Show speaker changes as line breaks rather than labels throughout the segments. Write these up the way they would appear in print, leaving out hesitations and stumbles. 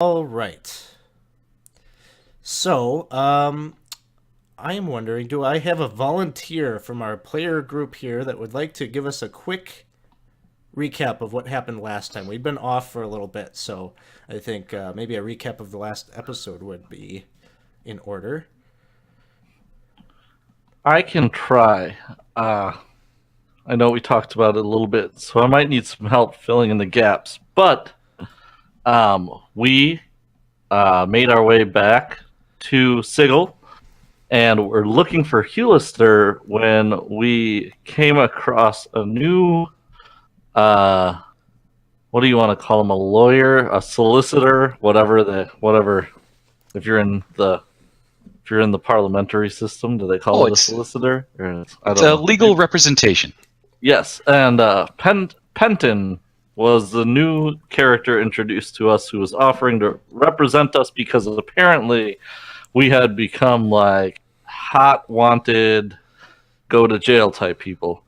All right. So, I am wondering, do I have a volunteer from our player group here that would like to give us a quick recap of what happened last time? We've been off for a little bit, so I think maybe a recap of the last episode would be in order.
I can try. Uh, I know we talked about it a little bit, so I might need some help filling in the gaps. But we made our way back to Sigil, and we're looking for Hulister when we came across a new, uh, what do you want to call him? A lawyer, a solicitor, whatever. If you're in the if you're in the parliamentary system, do they call
Oh,
it a
it's
solicitor? I
it's
don't
a
know.
legal representation.
Yes, and Penton was the new character introduced to us who was offering to represent us because apparently we had become like hot wanted, go to jail type people.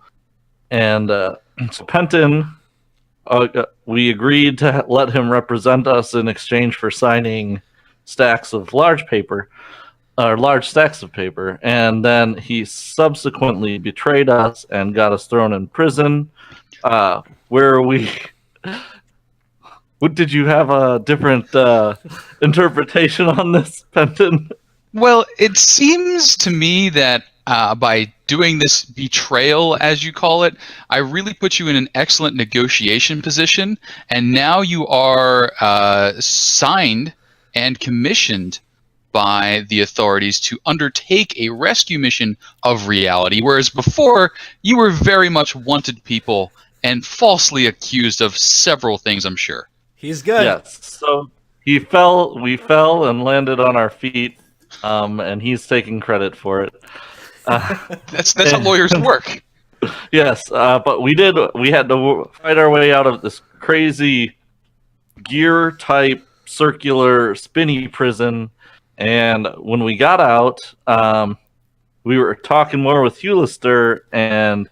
And so Penton, we agreed to let him represent us in exchange for signing stacks of large paper or large stacks of paper, and then he subsequently betrayed us and got us thrown in prison. Where we, what did you have a different interpretation on this, Penton?
Well, it seems to me that by doing this betrayal, as you call it, I really put you in an excellent negotiation position, and now you are signed and commissioned by the authorities to undertake a rescue mission of reality, whereas before you were very much wanted people and falsely accused of several things, I'm sure.
He's good.
Yes. So he fell. We fell and landed on our feet, and he's taking credit for it. Uh,
That's how lawyers work.
yes, but we did. We had to fight our way out of this crazy gear type circular spinny prison. And when we got out, we were talking more with Hulister, and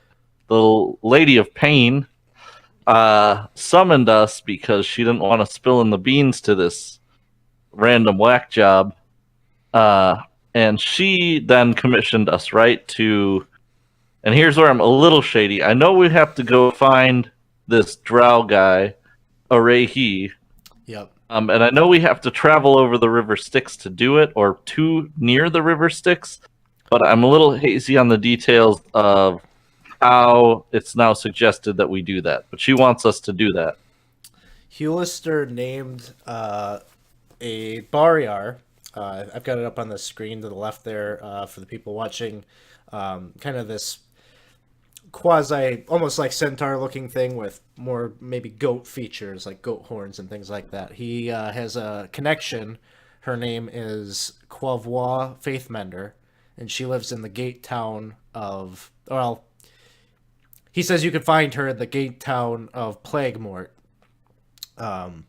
the Lady of Pain summoned us because she didn't want to spill in the beans to this random whack job. And she then commissioned us, right, to. And here's where I'm a little shady. I know we have to go find this drow guy, Arehi.
Yep.
And I know we have to travel over the River Styx to do it, or to near the River Styx, but I'm a little hazy on the details of how it's now suggested that we do that. But she wants us to do that.
Hulister named a Barriar. I've got it up on the screen to the left there for the people watching. Kind of this quasi, almost like centaur looking thing with more maybe goat features, like goat horns and things like that. He has a connection. Her name is Quavois Faithmender, and she lives in the gate town of, well, he says you could find her at the gate town of Plaguemort. Um,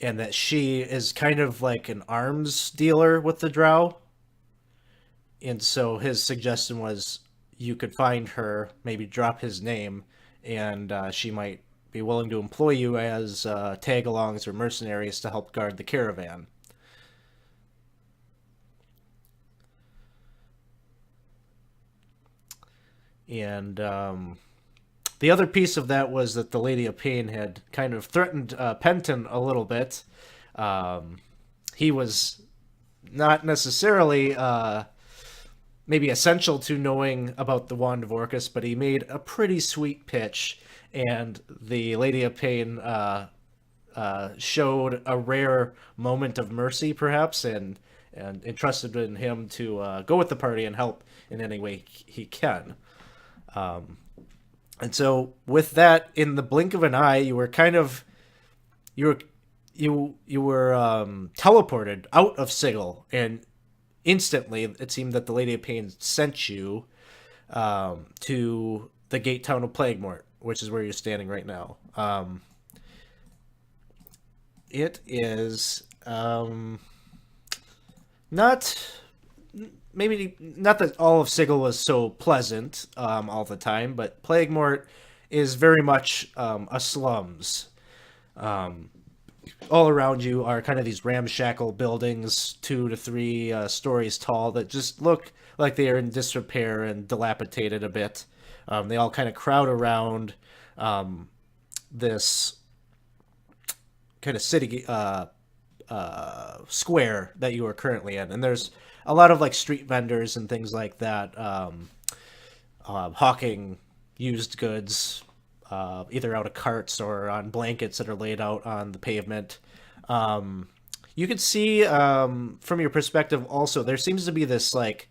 and that she is kind of like an arms dealer with the drow. And so his suggestion was you could find her, maybe drop his name, and she might be willing to employ you as tag-alongs or mercenaries to help guard the caravan. And the other piece of that was that the Lady of Pain had kind of threatened Penton a little bit. He was not necessarily maybe essential to knowing about the Wand of Orcus, but he made a pretty sweet pitch, and the Lady of Pain showed a rare moment of mercy, perhaps, and entrusted in him to go with the party and help in any way he can. And so, with that, in the blink of an eye, you were kind of you were you were teleported out of Sigil, and instantly it seemed that the Lady of Pain sent you to the gate town of Plaguemort, which is where you're standing right now. It is not maybe not that all of Sigil was so pleasant all the time, but Plaguemort is very much a slums. all around you are kind of these ramshackle buildings, 2 to 3 stories tall, that just look like they are in disrepair and dilapidated a bit. They all kind of crowd around this kind of city square that you are currently in, and there's a lot of like street vendors and things like that, hawking used goods, either out of carts or on blankets that are laid out on the pavement. You can see, from your perspective also, there seems to be this like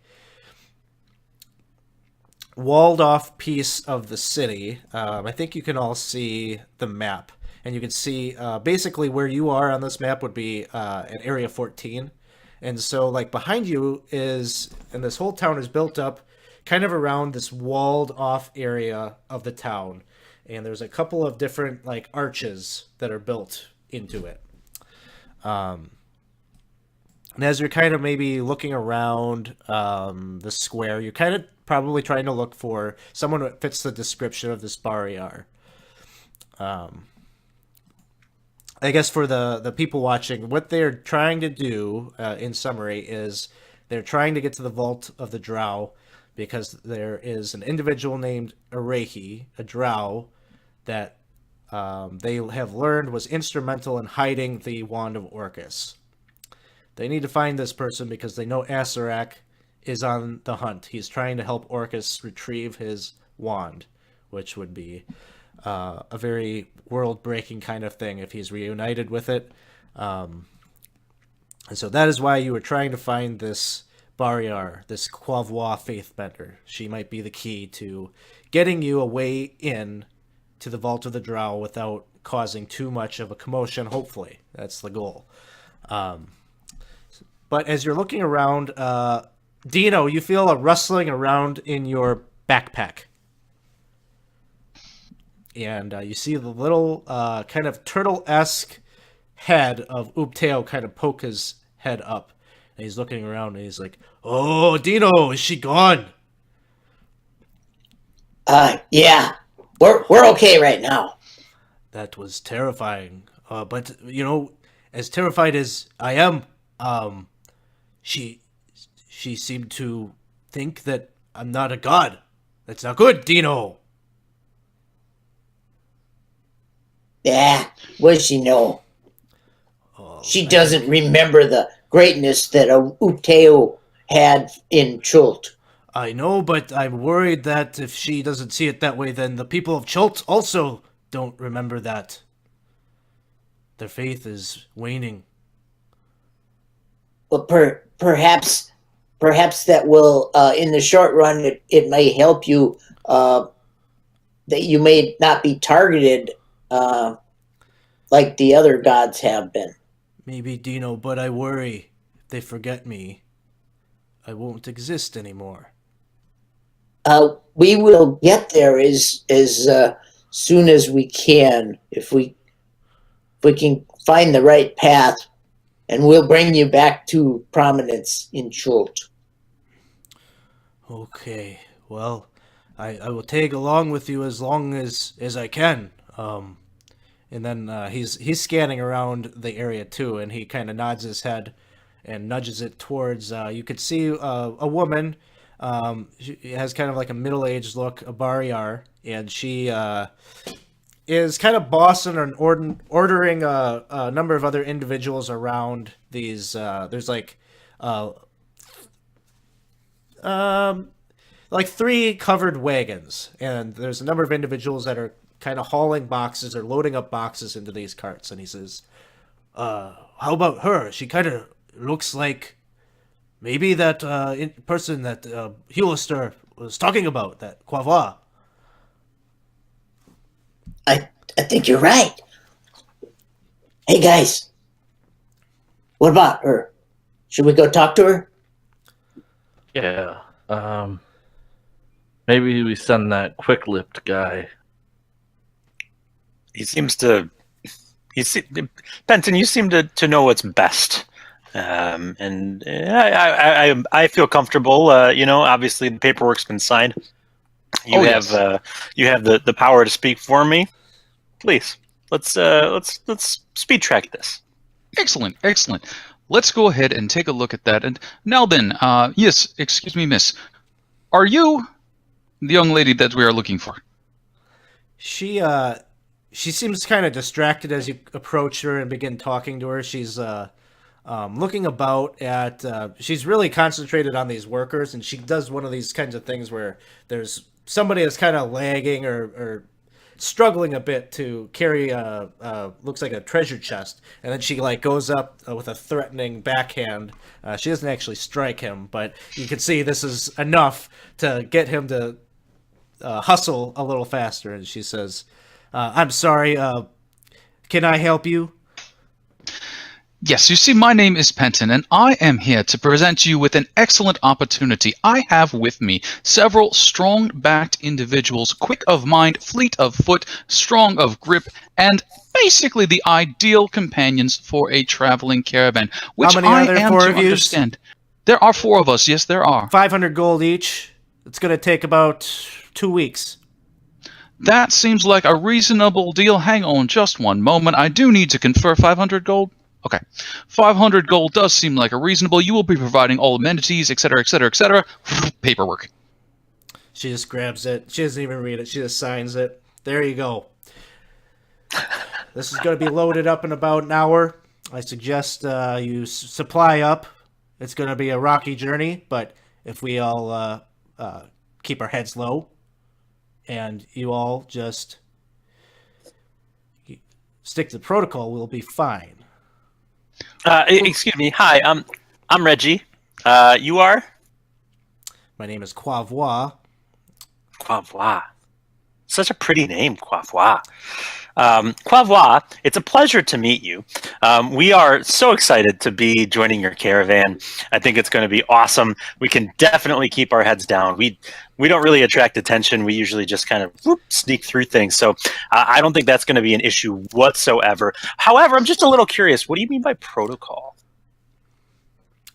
walled off piece of the city. I think you can all see the map, and you can see basically where you are on this map would be an area 14. And so like behind you is, and this whole town is built up kind of around this walled off area of the town. And there's a couple of different like arches that are built into it. And as you're kind of maybe looking around the square, you're kind of probably trying to look for someone that fits the description of this Barriar. I guess for the people watching, what they're trying to do, in summary, is they're trying to get to the Vault of the Drow, because there is an individual named Arehi, a Drow, that they have learned was instrumental in hiding the Wand of Orcus. They need to find this person because they know Asarak is on the hunt. He's trying to help Orcus retrieve his wand, which would be a very world-breaking kind of thing if he's reunited with it. And so that is why you were trying to find this Barriar, this Quavois Faithbender. She might be the key to getting you a way in to the Vault of the Drow without causing too much of a commotion, hopefully. That's the goal. But as you're looking around, Dino, you feel a rustling around in your backpack. And you see the little kind of turtle-esque head of Ubteo kind of poke his head up. And he's looking around and he's like, "Oh, Dino, is she gone?"
Yeah. We're okay right now.
That was terrifying. But, you know, as terrified as I am, she seemed to think that I'm not a god. That's not good, Dino.
Yeah, what does she know? She doesn't remember the greatness that Uteo had in Chult.
I know, but I'm worried that if she doesn't see it that way, then the people of Chult also don't remember that. Their faith is waning.
Well, perhaps that will, in the short run, it may help you, that you may not be targeted like the other gods have been.
Maybe, Dino, but I worry if they forget me, I won't exist anymore.
We will get there as soon as we can, if we can find the right path, and we'll bring you back to prominence in Chult.
Okay, well, I will tag along with you as long as I can. And then he's scanning around the area too, and he kind of nods his head and nudges it towards. You could see a woman. She has kind of like a middle-aged look, a Barriar, and she is kind of bossing and ordering a number of other individuals around these. There's like 3 covered wagons, and there's a number of individuals that are kind of hauling boxes or loading up boxes into these carts. And he says, "How about her? She kind of looks like maybe that person that Helister was talking about, that Quavois."
I think you're right. Hey guys, what about her? Should we go talk to her?
Yeah. Maybe we send that quick-lipped guy.
Benton, you seem to know what's best. And I feel comfortable. Obviously the paperwork's been signed. You have the power to speak for me. Please. let's speed track this.
Excellent, excellent. Let's go ahead and take a look at that. And now then, yes, excuse me, miss. Are you the young lady that we are looking for?
She seems kind of distracted as you approach her and begin talking to her. She's looking about at. She's really concentrated on these workers, and she does one of these kinds of things where there's somebody that's kind of lagging or struggling a bit to carry looks like a treasure chest, and then she like goes up with a threatening backhand. She doesn't actually strike him, but you can see this is enough to get him to hustle a little faster. And she says, "I'm sorry. Can I help you?"
Yes, you see, my name is Penton, and I am here to present you with an excellent opportunity. I have with me several strong-backed individuals, quick of mind, fleet of foot, strong of grip, and basically the ideal companions for a traveling caravan, which
How many are there?
I am
Four
to
of you?
understand. There are 4 of us, yes, there are.
500 gold each. It's going to take about 2 weeks.
That seems like a reasonable deal. Hang on just one moment. I do need to confer 500 gold. Okay. 500 gold does seem like a reasonable. You will be providing all amenities, etc., etc., etc. Paperwork.
She just grabs it. She doesn't even read it. She just signs it. There you go. This is going to be loaded up in about an hour. I suggest you supply up. It's going to be a rocky journey, but if we all keep our heads low and you all just stick to the protocol, we'll be fine.
Excuse me. Hi, I'm Reggie. You are?
My name is Quavois.
Quavois. Such a pretty name, Quavois. Quavois, it's a pleasure to meet you. We are so excited to be joining your caravan. I think it's going to be awesome. We can definitely keep our heads down. We don't really attract attention. We usually just kind of sneak through things. So I don't think that's going to be an issue whatsoever. However, I'm just a little curious. What do you mean by protocol?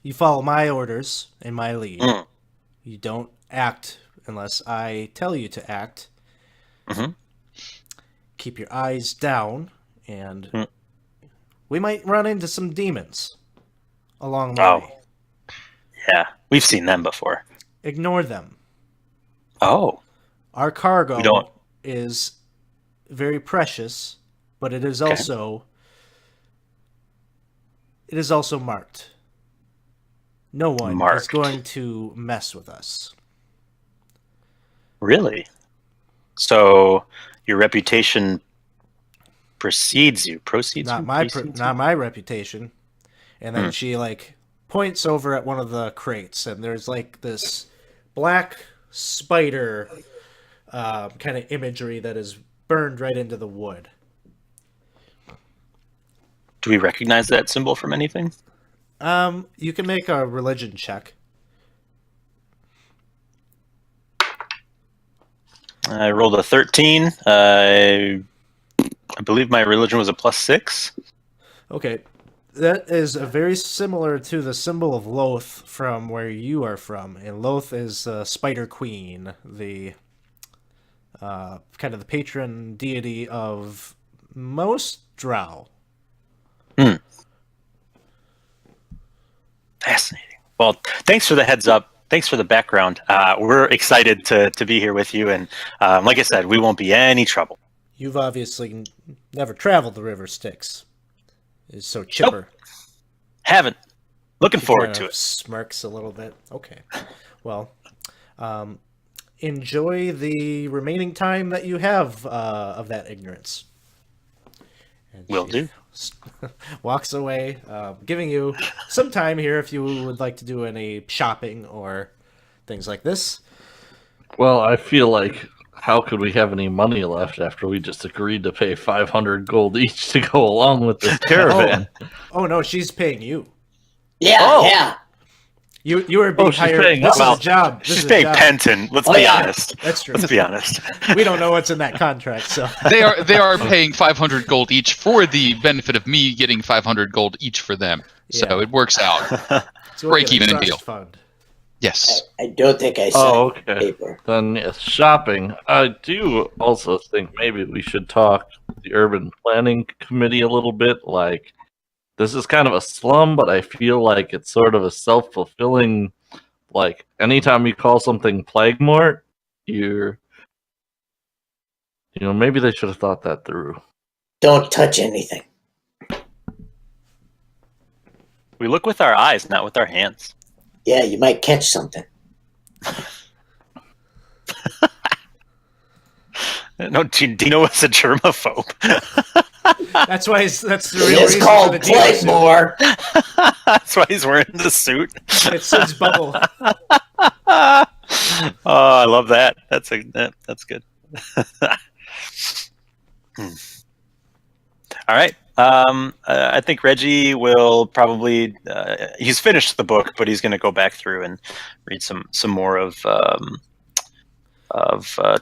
You follow my orders and my lead.
Mm.
You don't act unless I tell you to act.
Mm-hmm.
Keep your eyes down, and we might run into some demons along the way.
Yeah, we've seen them before.
Ignore them.
Oh.
Our cargo
We don't-
is very precious, but it is
Okay.
also marked. No one is
Marked.
going to mess with us.
Really? So your reputation proceeds you.
Not my reputation. And then she like points over at one of the crates, and there's like this black spider kind of imagery that is burned right into the wood.
Do we recognize that symbol from anything?
You can make a religion check.
I rolled a 13. I believe my religion was a +6.
Okay. That is very similar to the symbol of Loth from where you are from. And Loth is Spider Queen, the kind of the patron deity of most Drow.
Fascinating. Well, thanks for the heads up. Thanks for the background. We're excited to be here with you. And like I said, we won't be any trouble.
You've obviously never traveled the River Styx. It's so chipper.
Nope. Haven't. Looking
She
forward
kind
to
of
it.
Smirks a little bit. Okay. Well, enjoy the remaining time that you have of that ignorance. And
Will
she
do.
walks away, giving you some time here if you would like to do any shopping or things like this.
Well, I feel like how could we have any money left after we just agreed to pay 500 gold each to go along with this caravan?
Oh no, she's paying you.
Yeah,
Oh.
yeah.
You were being
she's
hired.
paying
This is
us.
a job. This
She's
is a
paying
job.
Penton. Let's
Oh,
be
yeah.
honest.
That's true.
Let's be honest.
We don't know what's in that contract, so
They are paying 500 gold each for the benefit of me getting 500 gold each for them. So
Yeah.
it works out.
So we'll
Break
get a
even
trust
deal.
Fund.
Yes.
I don't think I
Oh,
signed
okay.
paper.
Then yes, shopping. I do also think maybe we should talk with the urban planning committee a little bit. Like, this is kind of a slum, but I feel like it's sort of a self-fulfilling. Like, anytime you call something Plaguemort, maybe they should have thought that through.
Don't touch anything.
We look with our eyes, not with our hands.
Yeah, you might catch something.
No, Dino is a germaphobe.
That's why that's the real
It's
reason
called
for the Dino suit.
Plaguemore.
That's why he's wearing the suit.
It's Sid's bubble.
Oh, I love that. That's good. All right. I think Reggie will probably. He's finished the book, but he's going to go back through and read some more of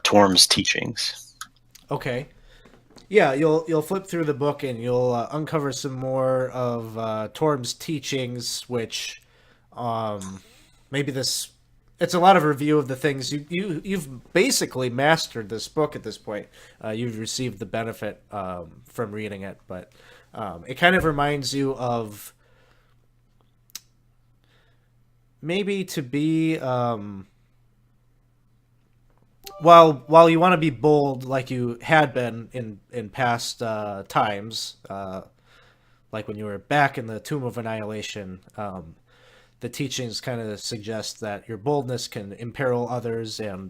Torm's teachings.
Okay. Yeah, you'll flip through the book and you'll uncover some more of Torm's teachings, which maybe this. It's a lot of review of the things you've basically mastered this book at this point. You've received the benefit from reading it, but it kind of reminds you of maybe to be while you want to be bold like you had been in past times, like when you were back in the Tomb of Annihilation. The teachings kind of suggest that your boldness can imperil others and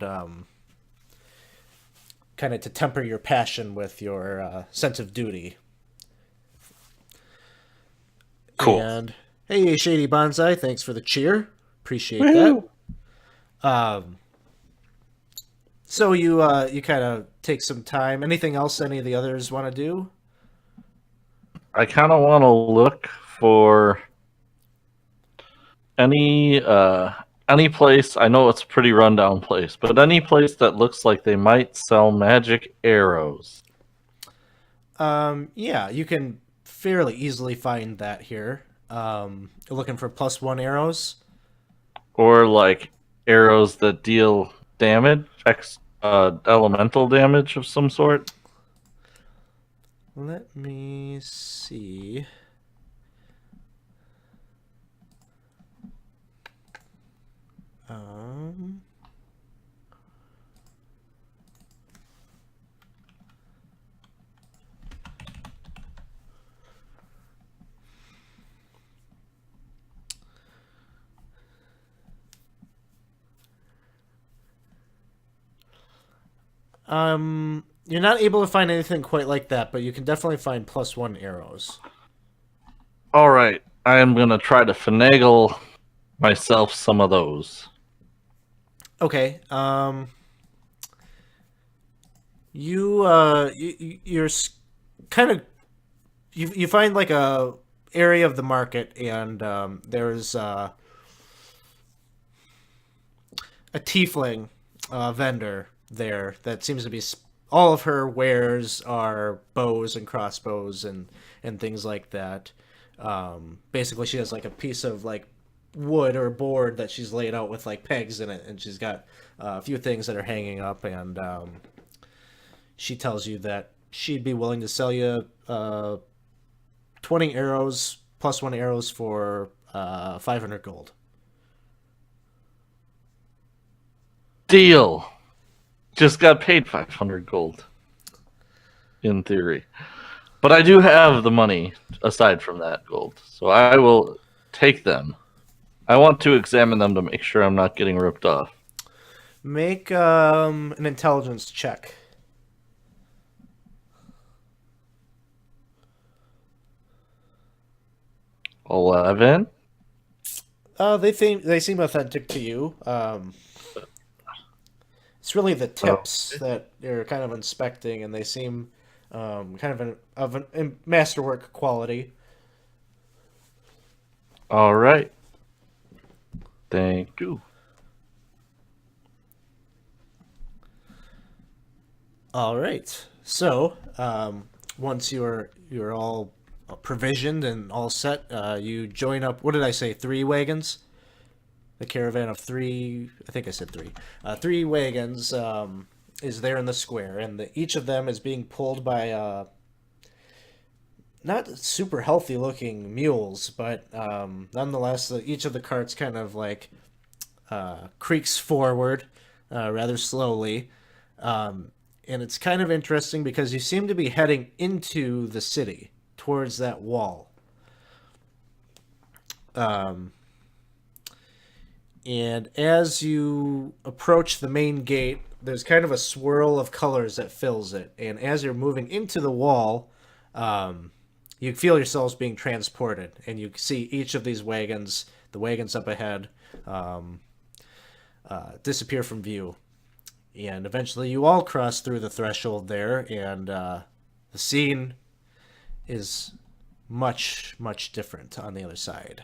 kind of to temper your passion with your sense of duty.
Cool.
And hey, Shady Bonsai, thanks for the cheer. Appreciate that. So you kind of take some time. Anything else any of the others want to do?
I kind of want to look for any place. I know it's a pretty rundown place, but any place that looks like they might sell magic arrows.
Yeah, you can fairly easily find that here. You're looking for +1 arrows,
Or like arrows that deal damage, elemental damage of some sort.
Let me see. You're not able to find anything quite like that, but you can definitely find +1 arrows.
All right, I am gonna try to finagle myself some of those.
Okay. You're kind of you find like a area of the market, and there's a tiefling vendor there that seems to be all of her wares are bows and crossbows and things like that. Basically, she has like a piece of like wood or board that she's laid out with like pegs in it, and she's got a few things that are hanging up, and she tells you that she'd be willing to sell you 20 arrows +1 arrows for 500 gold.
Deal. Just got paid 500 gold. In theory. But I do have the money aside from that gold. So I will take them. I want to examine them to make sure I'm not getting ripped off.
Make an intelligence check.
$11.
They seem authentic to you. It's really the tips that you're kind of inspecting, and they seem kind of a masterwork quality.
All right. Thank you.
All right. So once you're all provisioned and all set, you join up. What did I say? 3 wagons. the caravan of three, I think I said three, three wagons is there in the square, and each of them is being pulled by not super healthy looking mules, but nonetheless, each of the carts kind of like creaks forward rather slowly. And it's kind of interesting because you seem to be heading into the city towards that wall. And as you approach the main gate, there's kind of a swirl of colors that fills it. And as you're moving into the wall, you feel yourselves being transported. And you see each of these wagons, the wagons up ahead, disappear from view. And eventually you all cross through the threshold there, and the scene is much, much different on the other side.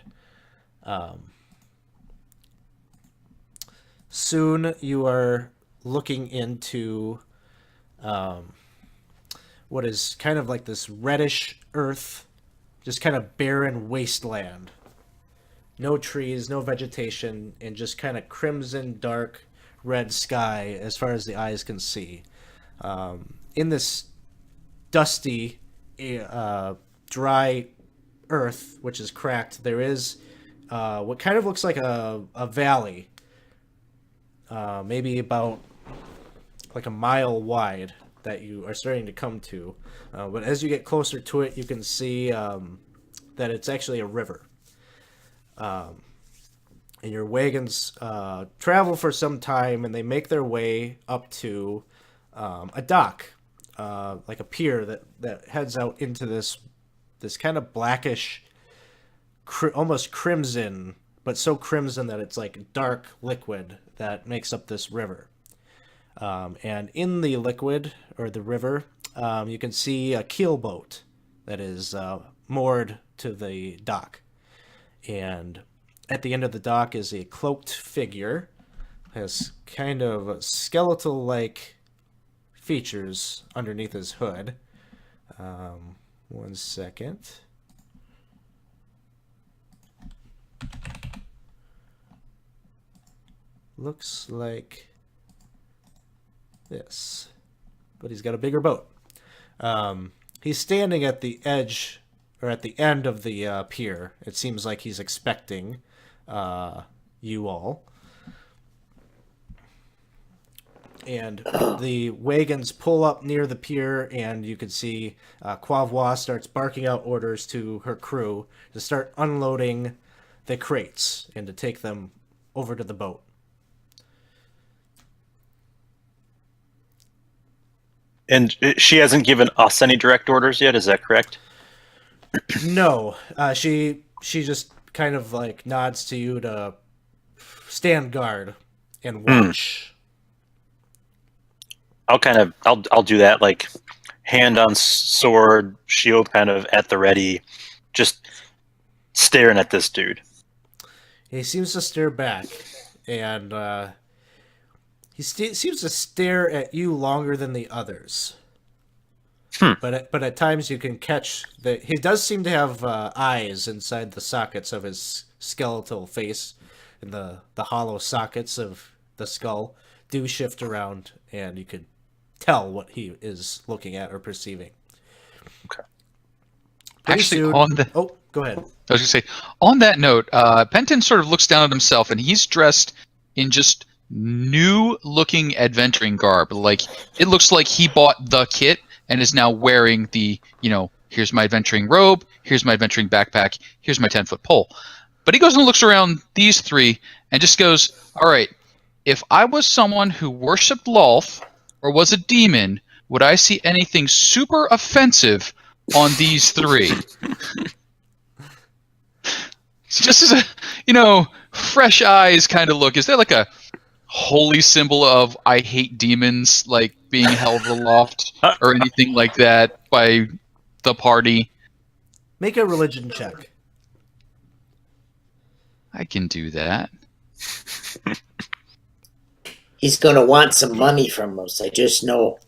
Soon you are looking into what is kind of like this reddish earth, just kind of barren wasteland. No trees, no vegetation, and just kind of crimson, dark, red sky as far as the eyes can see. In this dusty, dry earth, which is cracked, there is what kind of looks like a valley, maybe about like a mile wide, that you are starting to come to. But as you get closer to it, you can see that it's actually a river. And your wagons travel for some time, and they make their way up to a dock, like a pier that heads out into this kind of blackish, almost crimson, but so crimson that it's like dark liquid that makes up this river. And in the liquid, or the river, you can see a keelboat that is moored to the dock. And at the end of the dock is a cloaked figure, has kind of skeletal-like features underneath his hood. One second. Looks like this, but he's got a bigger boat. He's standing at the edge, or at the end of the pier. It seems like he's expecting you all. And the wagons pull up near the pier, and you can see Quavois starts barking out orders to her crew to start unloading the crates and to take them over to the boat.
And she hasn't given us any direct orders yet, is that correct?
No, she just kind of like nods to you to stand guard and watch.
I'll do that, like hand on sword, shield kind of at the ready, just staring at this dude.
He seems to stare back, and he seems to stare at you longer than the others. But at times you can catch that he does seem to have eyes inside the sockets of his skeletal face, and the hollow sockets of the skull do shift around, and you could tell what he is looking at or perceiving.
Okay.
Actually,
Go ahead.
I was going to say, on that note, Penton sort of looks down at himself, and he's dressed in just new-looking adventuring garb. Like, it looks like he bought the kit and is now wearing the, here's my adventuring robe, here's my adventuring backpack, here's my 10-foot pole. But he goes and looks around these three and just goes, all right, if I was someone who worshipped Lolth or was a demon, would I see anything super offensive on these three? Just as a, fresh eyes kind of look. Is there like a holy symbol of I hate demons, like being held aloft or anything like that by the party?
Make a religion check.
I can do that.
He's going to want some money from us. I just know.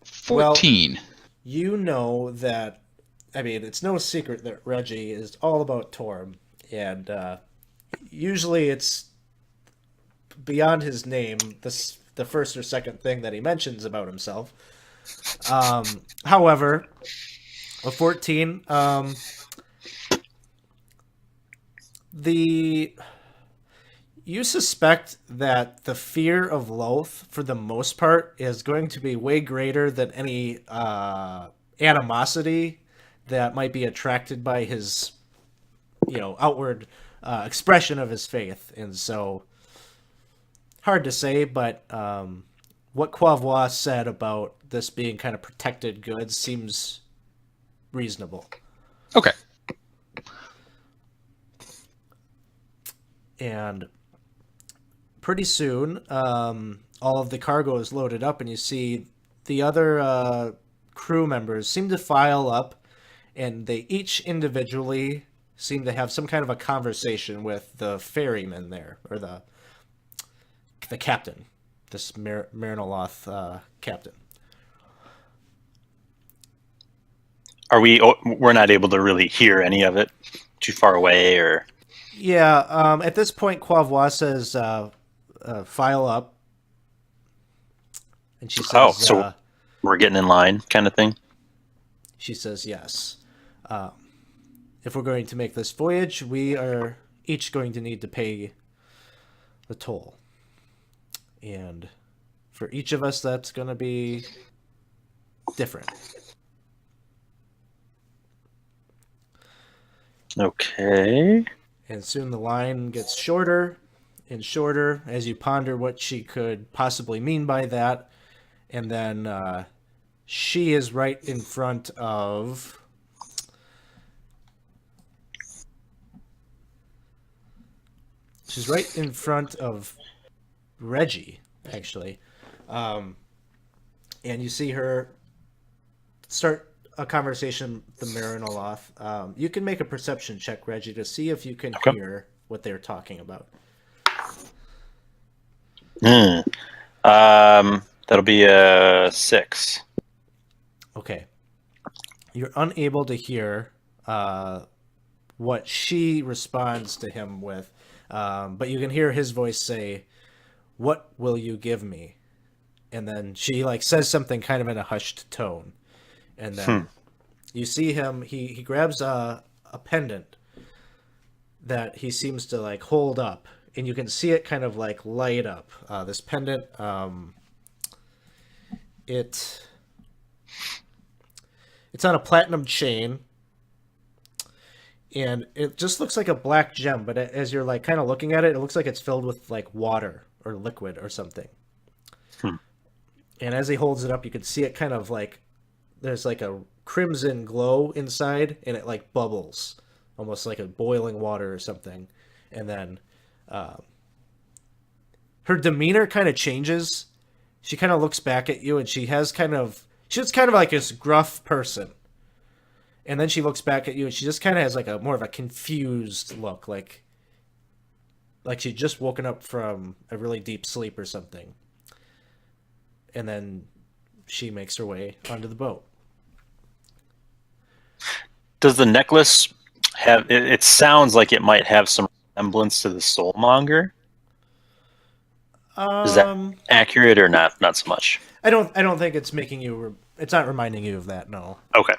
14.
Well, you know that, it's no secret that Reggie is all about Torm, and usually it's beyond his name, the first or second thing that he mentions about himself. However, a 14, the you suspect that the fear of Loth, for the most part, is going to be way greater than any animosity that might be attracted by his, outward expression of his faith. And so, hard to say, but what Quavois said about this being kind of protected goods seems reasonable.
Okay.
And pretty soon, all of the cargo is loaded up, and you see the other crew members seem to file up, and they each individually seem to have some kind of a conversation with the ferryman there, or the captain, this Marinoloth captain.
We're not able to really hear any of it? Too far away, or?
Yeah, at this point, Quavois says, file up. And she says,
so we're getting in line kind of thing?
She says, yes. If we're going to make this voyage, we are each going to need to pay the toll. And for each of us, that's going to be different.
Okay.
And soon the line gets shorter and shorter as you ponder what she could possibly mean by that. And then she is right in front of... She's right in front of Reggie, actually. And you see her start a conversation with the Marinoloth. You can make a perception check, Reggie, to see if you can hear what they're talking about.
That'll be a 6.
Okay. You're unable to hear what she responds to him with, but you can hear his voice say, "What will you give me?" And then she says something kind of in a hushed tone. And then you see him, he grabs a pendant that he seems to hold up, and you can see it kind of light up. This pendant, it's on a platinum chain, and it just looks like a black gem, but as you're kind of looking at it, it looks like it's filled with water or liquid or something. And as he holds it up, you can see it kind of there's a crimson glow inside, and it bubbles, almost like a boiling water or something. And then her demeanor kind of changes. She kind of looks back at you, and she's kind of like this gruff person. And then she looks back at you, and she just kind of has a more of a confused look, like she'd just woken up from a really deep sleep or something. And then she makes her way onto the boat.
Does the necklace have... It sounds like it might have some resemblance to the Soulmonger. Is that accurate or not? Not so much.
I don't think it's making you... It's not reminding you of that, no.
Okay.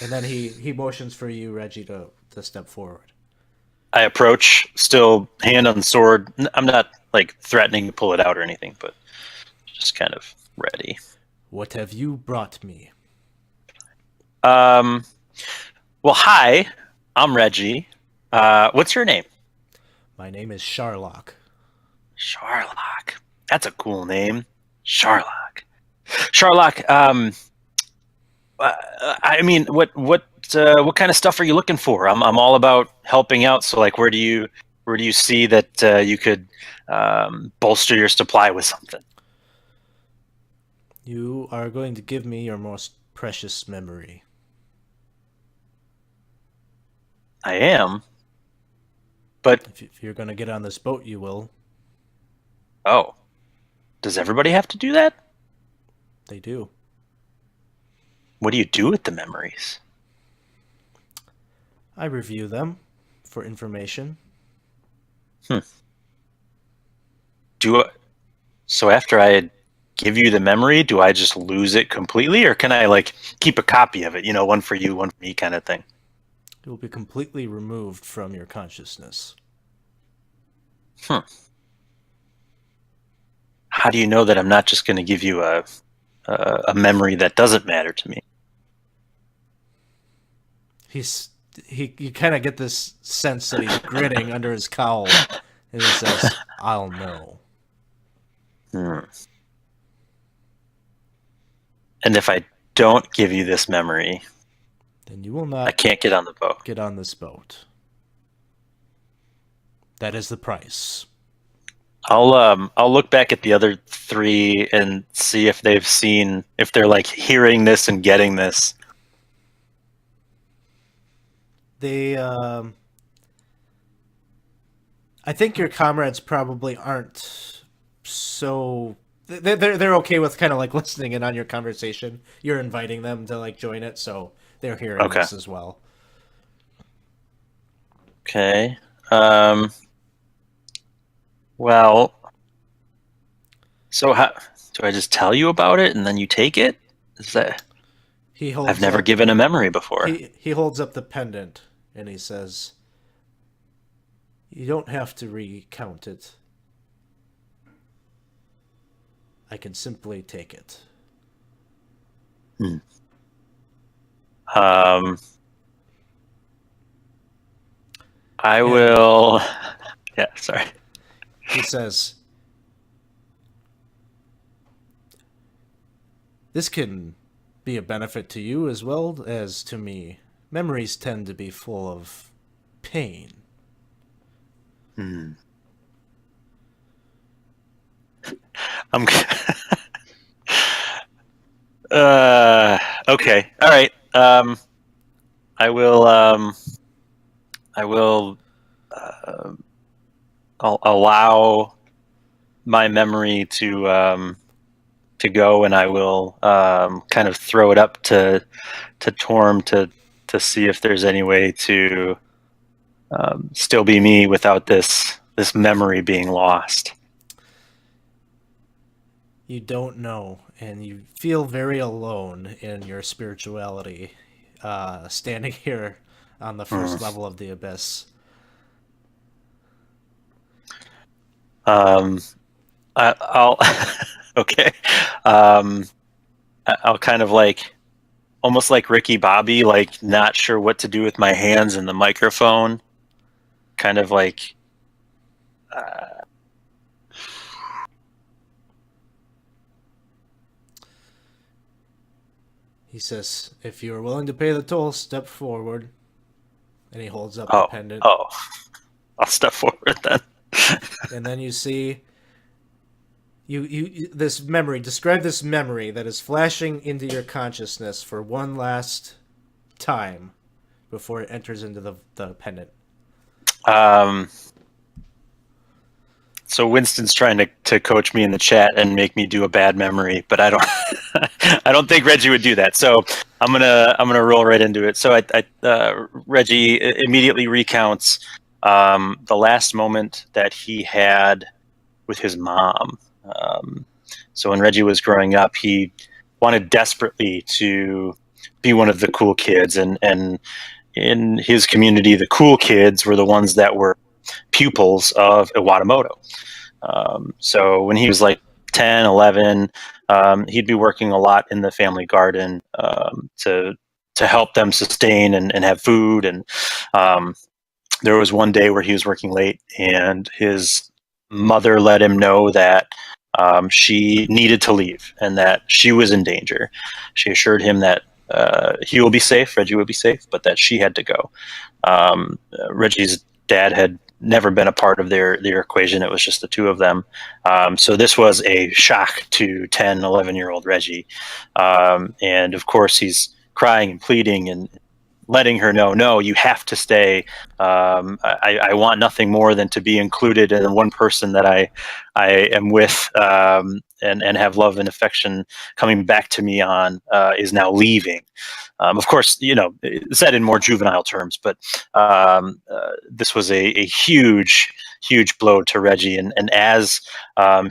And then he motions for you, Reggie, to step forward.
I approach, still hand on the sword. I'm not threatening to pull it out or anything, but just kind of ready.
What have you brought me?
Well, hi, I'm Reggie. What's your name?
My name is Sharlock.
Sharlock. That's a cool name. Sharlock. Sharlock, I mean, what kind of stuff are you looking for? I'm all about helping out. So, where do you see that you could bolster your supply with something?
You are going to give me your most precious memory.
I am. But
if you're going to get on this boat, you will.
Oh, does everybody have to do that?
They do.
What do you do with the memories?
I review them for information.
So after I give you the memory, do I just lose it completely, or can I like keep a copy of it? You know, one for you, one for me, kind of thing.
It will be completely removed from your consciousness.
How do you know that I'm not just going to give you a memory that doesn't matter to me?
You kind of get this sense that he's grinning under his cowl, and he says, "I'll know."
And if I don't give you this memory,
Then you will
I
not
can't get on the boat.
get on this boat. That is the price.
I'll look back at the other three and see if they've seen, if they're like hearing this and getting this.
They, I think your comrades probably aren't so. They're okay with kind of like listening in on your conversation. You're inviting them to like join it, so they're hearing
Okay.
this as well.
Okay. Well, so how do I just tell you about it and then you take it? Is that
He holds.
I've never
up,
given a memory before.
He holds up the pendant and he says, "You don't have to recount it. I can simply take it."
I will. Yeah, sorry.
He says, "This can be a benefit to you as well as to me. Memories tend to be full of pain."
I'm. Okay. All right. I will. I will. I'll allow my memory to go, and I will kind of throw it up to Torm to see if there's any way to still be me without this memory being lost.
You don't know, and you feel very alone in your spirituality, standing here on the first level of the abyss.
I'll okay. I'll kind of like almost like Ricky Bobby, like not sure what to do with my hands and the microphone. Kind of like
He says, "If you are willing to pay the toll, step forward." And he holds up the pendant.
Oh, I'll step forward then.
And then you see this memory. Describe this memory that is flashing into your consciousness for one last time before it enters into the pendant.
So Winston's trying to coach me in the chat and make me do a bad memory, but I don't I don't think Reggie would do that. So I'm gonna roll right into it. So Reggie immediately recounts the last moment that he had with his mom. So when Reggie was growing up, he wanted desperately to be one of the cool kids, and in his community, the cool kids were the ones that were pupils of Iwatamoto. So when he was like 10, 11, he'd be working a lot in the family garden to help them sustain and have food. And there was one day where he was working late, and his mother let him know that she needed to leave and that she was in danger. She assured him that he will be safe, Reggie would be safe, but that she had to go. Reggie's dad had never been a part of their equation. It was just the two of them. So this was a shock to 10, 11-year-old Reggie. And of course he's crying and pleading and letting her know, no, you have to stay. I want nothing more than to be included in the one person that I am with, and have love and affection coming back to me on, is now leaving. Of course, said in more juvenile terms, but this was a huge blow to Reggie. And as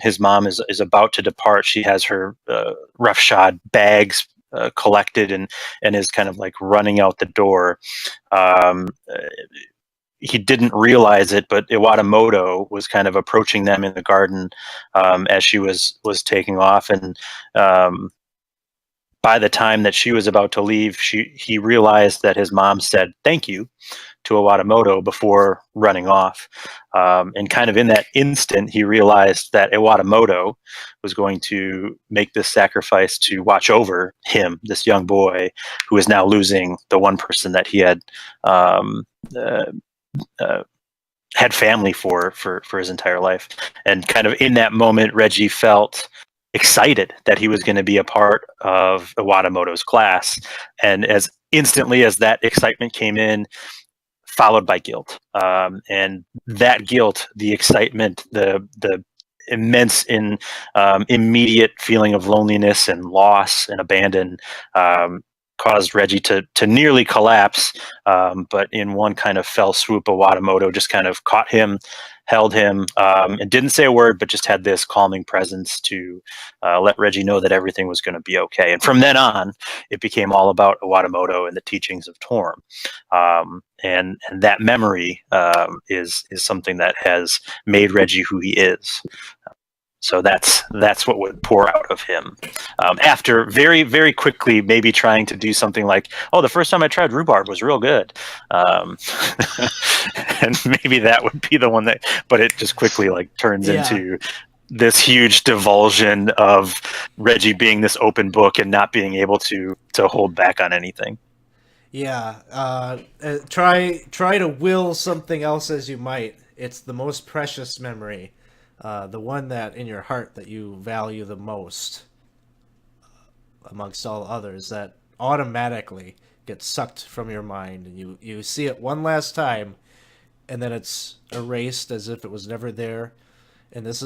his mom is about to depart, she has her roughshod bags collected and is kind of like running out the door. He didn't realize it, but Iwatamoto was kind of approaching them in the garden as she was taking off, and by the time that she was about to leave, he realized that his mom said thank you to Iwatamoto before running off. And kind of in that instant, he realized that Iwatamoto was going to make this sacrifice to watch over him, this young boy, who is now losing the one person that he had had family for his entire life. And kind of in that moment, Reggie felt excited that he was going to be a part of Iwatamoto's class. And as instantly as that excitement came in, followed by guilt. And that guilt, the excitement, the immense immediate feeling of loneliness and loss and abandon, caused Reggie to nearly collapse. But in one kind of fell swoop, Iwatamoto just kind of caught him, held him, and didn't say a word, but just had this calming presence to let Reggie know that everything was going to be okay. And from then on, it became all about Iwatamoto and the teachings of Torm. And that memory is something that has made Reggie who he is. So that's what would pour out of him. After very, very quickly maybe trying to do something like, oh, the first time I tried rhubarb was real good. And maybe that would be the one that, but it just quickly like turns into this huge divulsion of Reggie being this open book and not being able to hold back on anything.
Yeah. Try to will something else as you might. It's the most precious memory. The one that in your heart that you value the most amongst all others, that automatically gets sucked from your mind, and you see it one last time and then it's erased as if it was never there. And this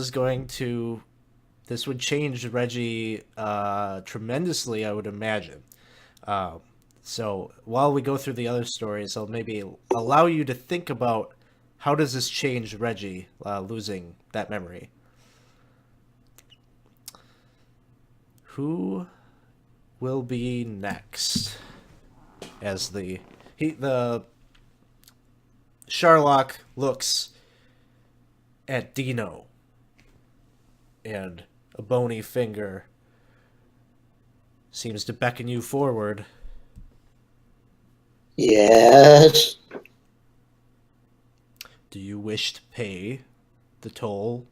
would change Reggie tremendously, I would imagine. So while we go through the other stories, I'll maybe allow you to think about how does this change Reggie losing that memory? Who will be next? As the Sherlock looks at Dino, and a bony finger seems to beckon you forward.
Yes.
Do you wish to pay the toll?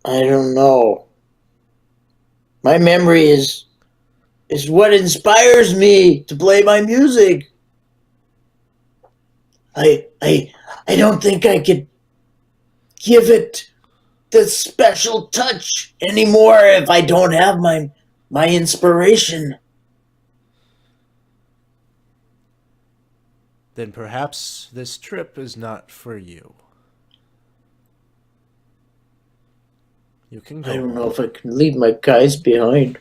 I don't know. My memory is what inspires me to play my music. I don't think I could give it the special touch anymore if I don't have my inspiration.
Then perhaps this trip is not for you. You can go.
I don't know if I can leave my guys behind.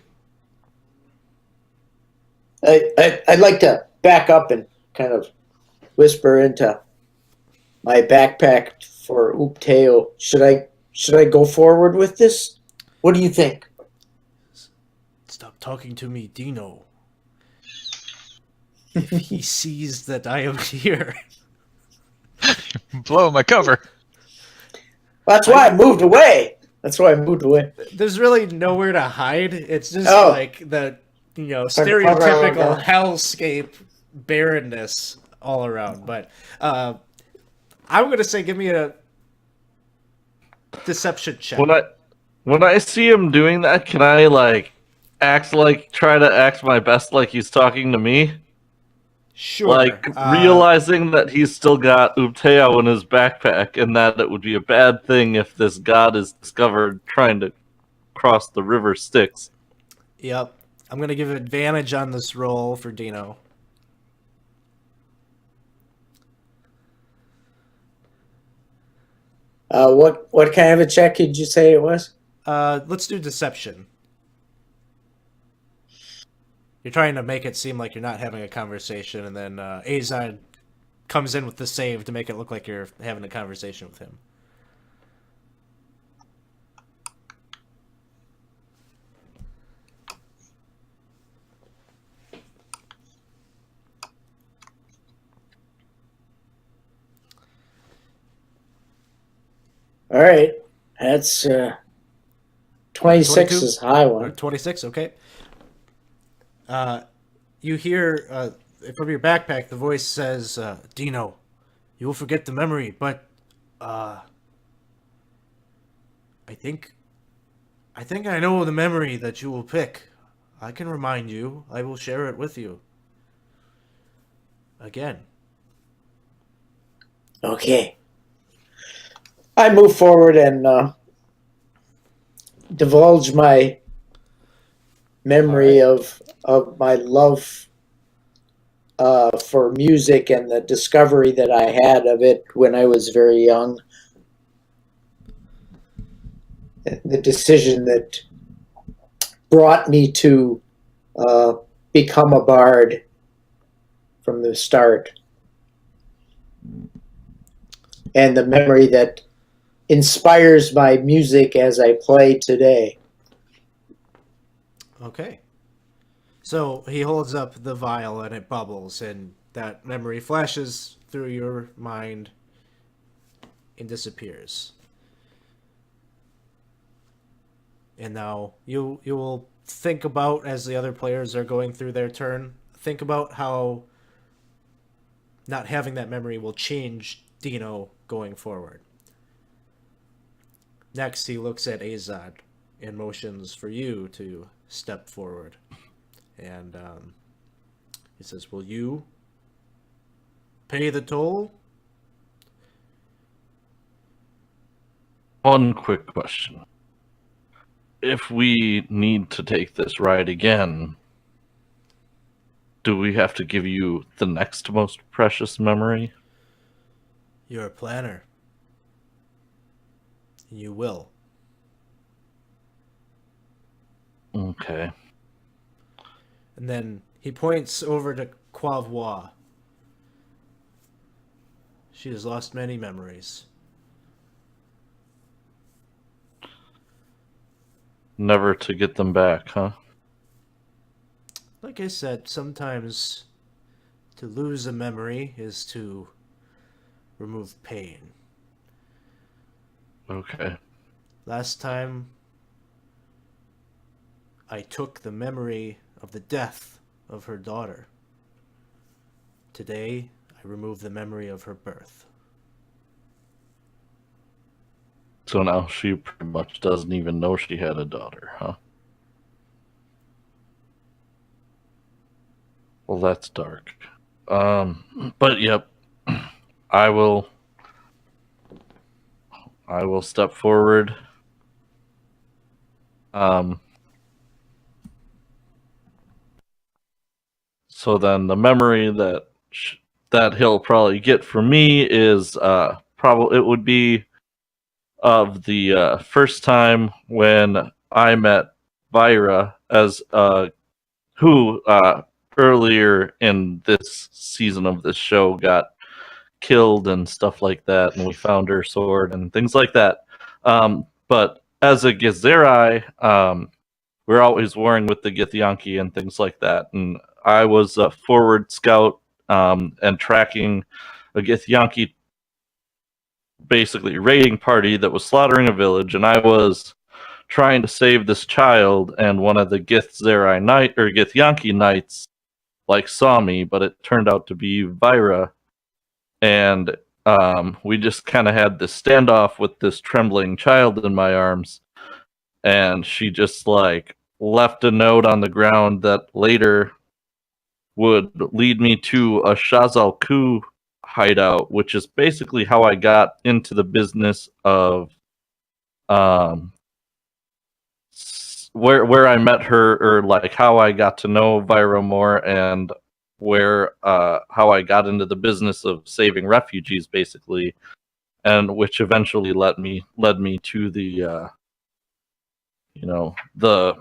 I'd like to back up and kind of whisper into my backpack for Upteo. Should I go forward with this? What do you think?
Stop talking to me, Dino. If he sees that I am here.
Blow my cover.
That's why I moved away.
There's really nowhere to hide. It's just like the stereotypical hellscape barrenness all around. But I'm gonna say, give me a deception check.
When I see him doing that, can I try to act my best like he's talking to me?
Sure.
Realizing that he's still got Upteo in his backpack, and that it would be a bad thing if this god is discovered trying to cross the river Styx.
Yep. I'm gonna give advantage on this roll for Dino.
What kind of a check did you say it was?
Let's do deception. You're trying to make it seem like you're not having a conversation, and then Azad comes in with the save to make it look like you're having a conversation with him.
All right, that's 26
22?
is a high
Or
one.
26, okay. You hear from your backpack, the voice says, Dino, you will forget the memory, but I think I know the memory that you will pick. I can remind you. I will share it with you. Again.
Okay. I move forward and divulge my memory of my love for music and the discovery that I had of it when I was very young. The decision that brought me to become a bard from the start. And the memory that inspires my music as I play today.
Okay. So he holds up the vial and it bubbles, and that memory flashes through your mind and disappears. And now you will think about, as the other players are going through their turn, think about how not having that memory will change Dino going forward. Next, he looks at Azad and motions for you to step forward. And he says, will you pay the toll?
One quick question. If we need to take this ride again, do we have to give you the next most precious memory?
You're a planner. You will.
Okay.
And then he points over to Quavois. She has lost many memories.
Never to get them back, huh?
Like I said, sometimes to lose a memory is to remove pain.
Okay.
Last time, I took the memory of the death of her daughter. Today, I remove the memory of her birth.
So now she pretty much doesn't even know she had a daughter, huh? Well, that's dark. But yep, I will step forward. So then the memory that he'll probably get from me is probably it would be of the first time when I met Vira as who earlier in this season of this show got killed and stuff like that, and we found her sword and things like that. But as a Githzerai, we're always warring with the Githyanki and things like that. And I was a forward scout and tracking a Githyanki basically raiding party that was slaughtering a village, and I was trying to save this child, and one of the Githzerai knight or Githyanki knights saw me, but it turned out to be Vira, and we just kind of had this standoff with this trembling child in my arms, and she just left a note on the ground that later would lead me to a Shazal Ku hideout, which is basically how I got into the business of where I met her, or like how I got to know Vira more, and where how I got into the business of saving refugees, basically, and which eventually led me to the the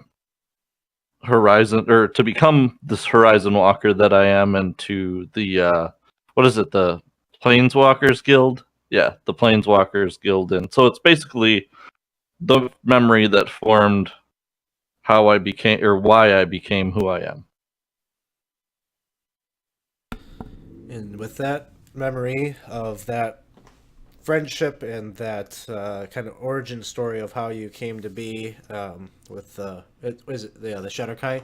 Horizon, or to become this Horizon Walker that I am, and to the what is it, the Planeswalkers Guild? Yeah, the Planeswalkers Guild, and so it's basically the memory that formed how I became, or why I became who I am.
And with that memory of that friendship and that kind of origin story of how you came to be with the Shadowkai,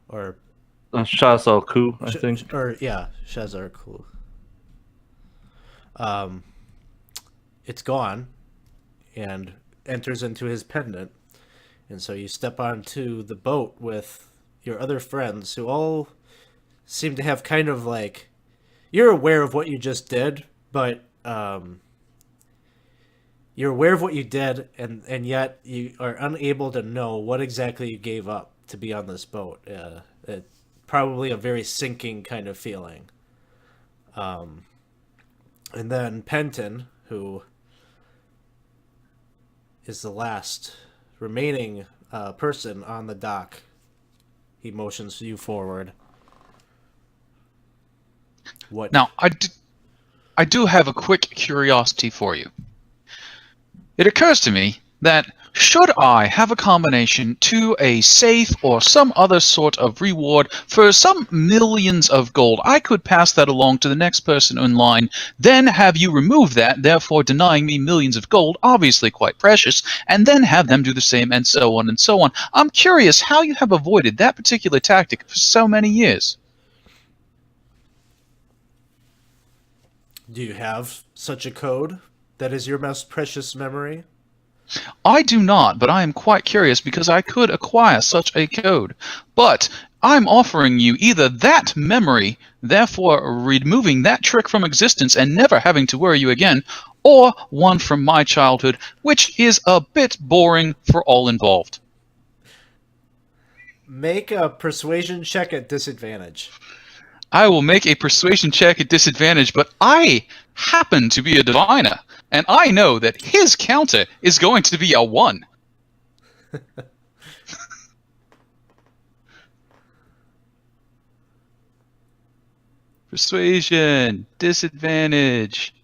or
Shazal Ku, I think.
or yeah, Shazar Kul. It's gone and enters into his pendant, and so you step onto the boat with your other friends who all seem to have kind of like, you're aware of what you just did, but you're aware of what you did, and yet you are unable to know what exactly you gave up to be on this boat. It's probably a very sinking kind of feeling. And then Penton, who is the last remaining person on the dock, he motions you forward. What?
Now, I do have a quick curiosity for you. It occurs to me that should I have a combination to a safe or some other sort of reward for some millions of gold, I could pass that along to the next person in line, then have you remove that, therefore denying me millions of gold, obviously quite precious, and then have them do the same, and so on and so on. I'm curious how you have avoided that particular tactic for so many years.
Do you have such a code that is your most precious memory?
I do not, but I am quite curious because I could acquire such a code. But I'm offering you either that memory, therefore removing that trick from existence and never having to worry you again, or one from my childhood, which is a bit boring for all involved.
Make a persuasion check at disadvantage.
I will make a persuasion check at disadvantage, but I happen to be a diviner, and I know that his counter is going to be a 1. Persuasion, disadvantage.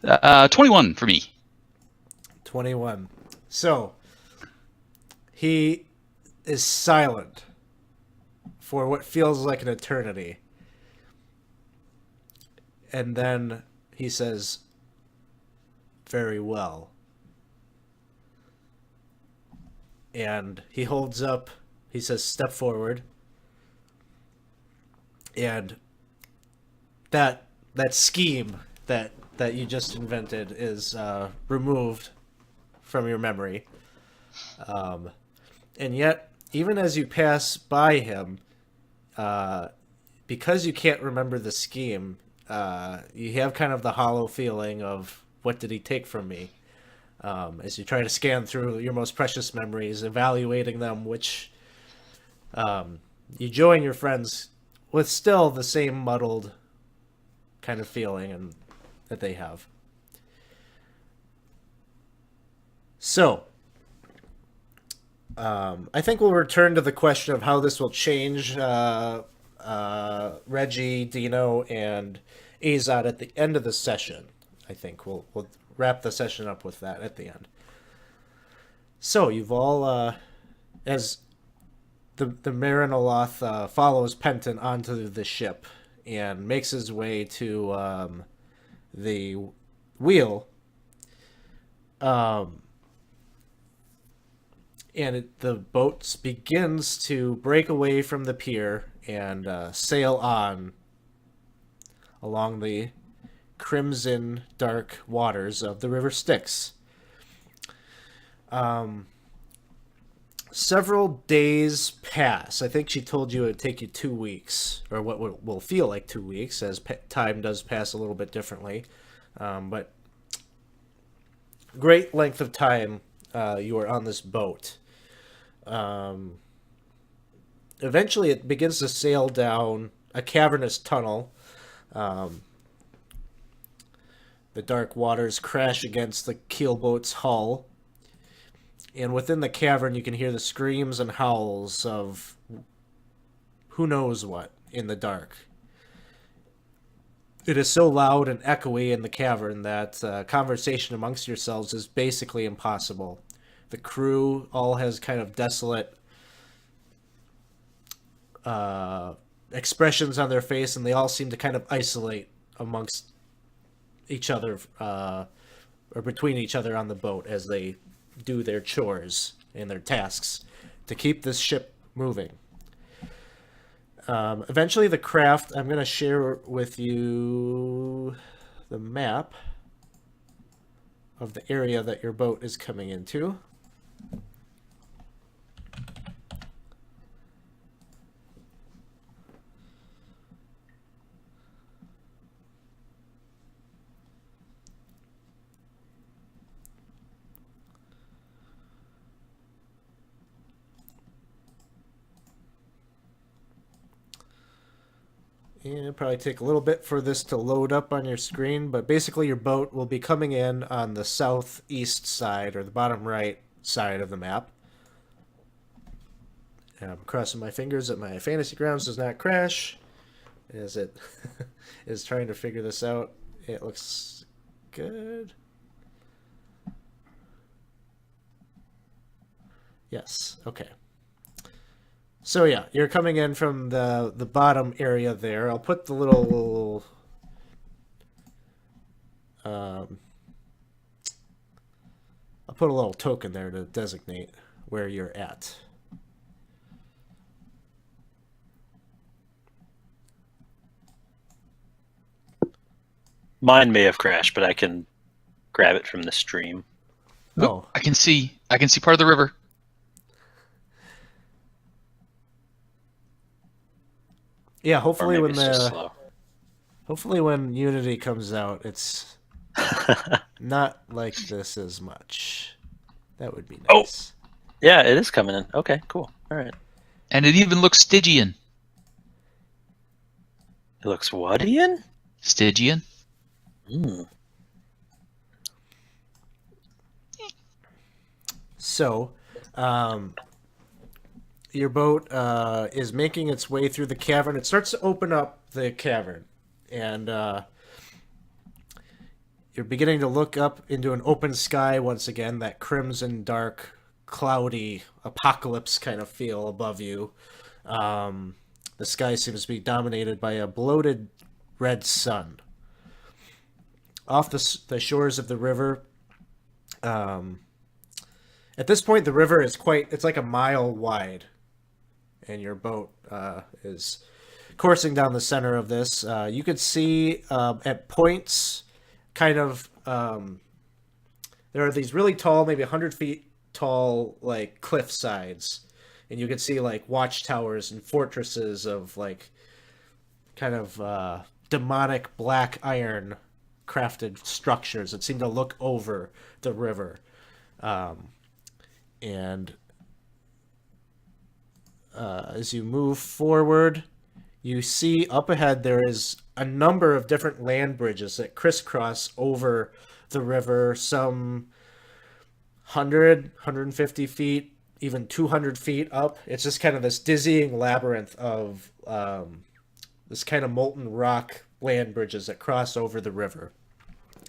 Uh, 21 for me.
21. So, he is silent for what feels like an eternity. And then he says, "Very well." And he holds up, he says, "Step forward." And that scheme that you just invented is removed from your memory. And yet, even as you pass by him, because you can't remember the scheme, you have kind of the hollow feeling of, what did he take from me? As you try to scan through your most precious memories, evaluating them, which you join your friends with still the same muddled kind of feeling and that they have. So, I think we'll return to the question of how this will change Reggie, Dino, and Azad at the end of the session. I think we'll wrap the session up with that at the end. So, you've all, as the Marinoloth follows Penton onto the ship and makes his way to the wheel, and the boat begins to break away from the pier and sail on along the crimson dark waters of the river Styx. several days pass. I think she told you it would take you 2 weeks, or what will feel like 2 weeks, as time does pass a little bit differently. But great length of time you are on this boat. Eventually, it begins to sail down a cavernous tunnel. The dark waters crash against the keelboat's hull. And within the cavern, you can hear the screams and howls of who knows what in the dark. It is so loud and echoey in the cavern that conversation amongst yourselves is basically impossible. The crew all has kind of desolate expressions on their face, and they all seem to kind of isolate amongst each other, or between each other on the boat as they do their chores and their tasks to keep this ship moving. Eventually the craft, I'm going to share with you the map of the area that your boat is coming into. And it'll probably take a little bit for this to load up on your screen, but basically your boat will be coming in on the southeast side, or the bottom right side of the map. And I'm crossing my fingers that my Fantasy Grounds does not crash as it is trying to figure this out. It looks good. Yes, okay. So yeah, you're coming in from the bottom area there. I'll put the little I'll put a little token there to designate where you're at.
Mine may have crashed, but I can grab it from the stream.
Oh, I can see part of the river.
Yeah, hopefully
Or maybe it's just slow.
hopefully when Unity comes out, it's not like this as much. That would be nice.
Yeah, it is coming in. Okay, cool. All right.
And it even looks Stygian.
It looks what-ian?
Stygian?
So, your boat is making its way through the cavern. It starts to open up the cavern, and you're beginning to look up into an open sky once again, that crimson, dark, cloudy, apocalypse kind of feel above you. The sky seems to be dominated by a bloated red sun. Off the shores of the river, at this point, the river is it's like a mile wide, and your boat is coursing down the center of this. You could see at points, kind of, there are these really tall, maybe 100 feet tall, like cliff sides, and you could see like watchtowers and fortresses of like kind of demonic black iron crafted structures that seem to look over the river. And as you move forward, you see up ahead there is a number of different land bridges that crisscross over the river, some 100, 150 feet, even 200 feet up. It's just kind of this dizzying labyrinth of this kind of molten rock land bridges that cross over the river.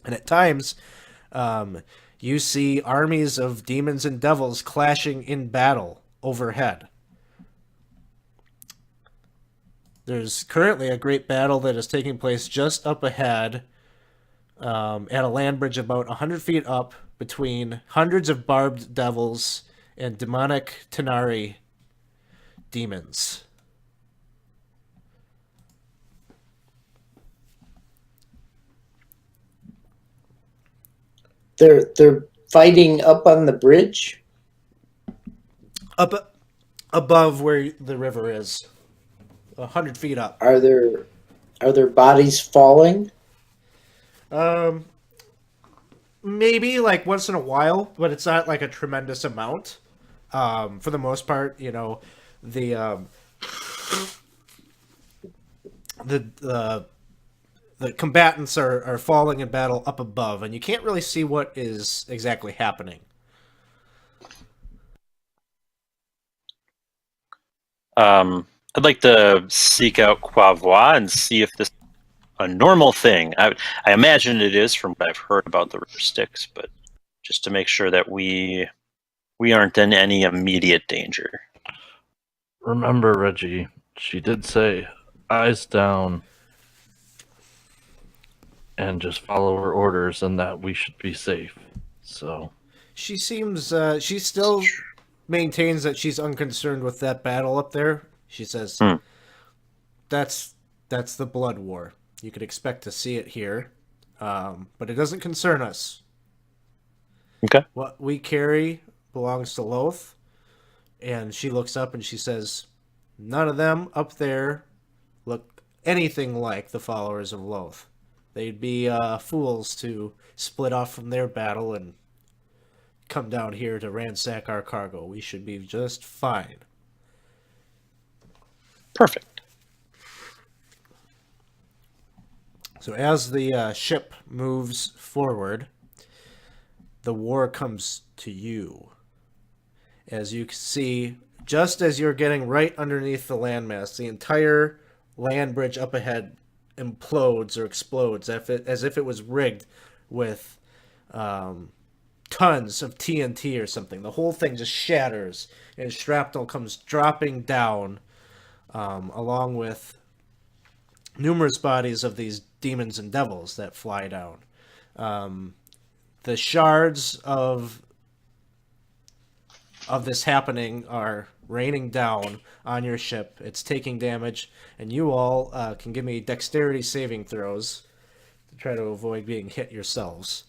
And at times, you see armies of demons and devils clashing in battle overhead. There's currently a great battle that is taking place just up ahead at a land bridge about 100 feet up between hundreds of barbed devils and demonic Tenari demons.
They're fighting up on the bridge.
Up above where the river is, 100 feet up.
Are there bodies falling?
Um, maybe like once in a while, but it's not like a tremendous amount. For the most part, the the the combatants are falling in battle up above, and you can't really see what is exactly happening.
I'd like to seek out Quavois and see if this is a normal thing. I imagine it is from what I've heard about the river Styx, but just to make sure that we aren't in any immediate danger.
Remember, Reggie, she did say, eyes down, and just follow her orders, and that we should be safe. So
She seems she still maintains that she's unconcerned with that battle up there. She says,
Hmm.
"That's the blood war. You could expect to see it here, but it doesn't concern us.
Okay.
What we carry belongs to Loth." And she looks up and she says, "None of them up there look anything like the followers of Loth. They'd be fools to split off from their battle and come down here to ransack our cargo. We should be just fine."
Perfect.
So as the ship moves forward, the war comes to you. As you can see, just as you're getting right underneath the landmass, the entire land bridge up ahead implodes or explodes as if it was rigged with tons of TNT or something. The whole thing just shatters, and shrapnel comes dropping down, along with numerous bodies of these demons and devils that fly down. The shards of this happening are raining down on your ship. It's taking damage, and you all can give me dexterity saving throws to try to avoid being hit yourselves.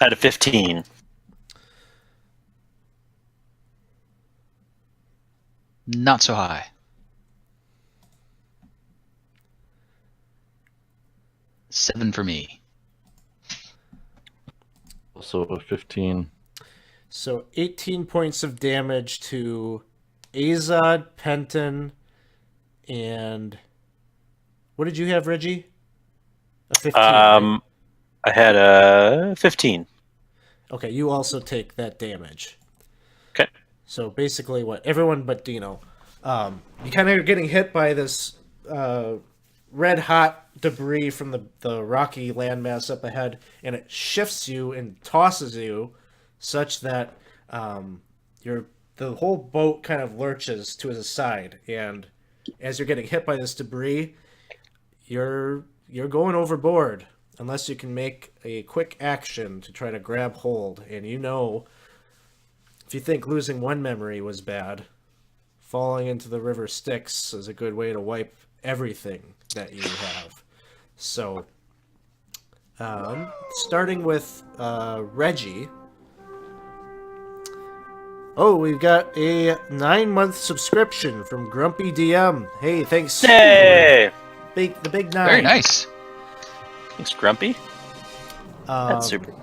Out of 15.
Not so high. 7 for me.
also a 15.
So 18 points of damage to Azad, Penton, and what did you have, Reggie? A 15. Right?
I had a 15.
Okay, you also take that damage.
Okay.
So basically, what everyone but Dino, you kind of are getting hit by this red hot debris from the rocky landmass up ahead, and it shifts you and tosses you, such that the whole boat kind of lurches to the side, and as you're getting hit by this debris, you're going overboard unless you can make a quick action to try to grab hold. And if you think losing one memory was bad, falling into the river Styx is a good way to wipe everything that you have. So, starting with Reggie. Oh, we've got a 9-month subscription from Grumpy DM. Hey, thanks.
Hey!
The big 9.
Very nice.
Thanks, Grumpy. That's super.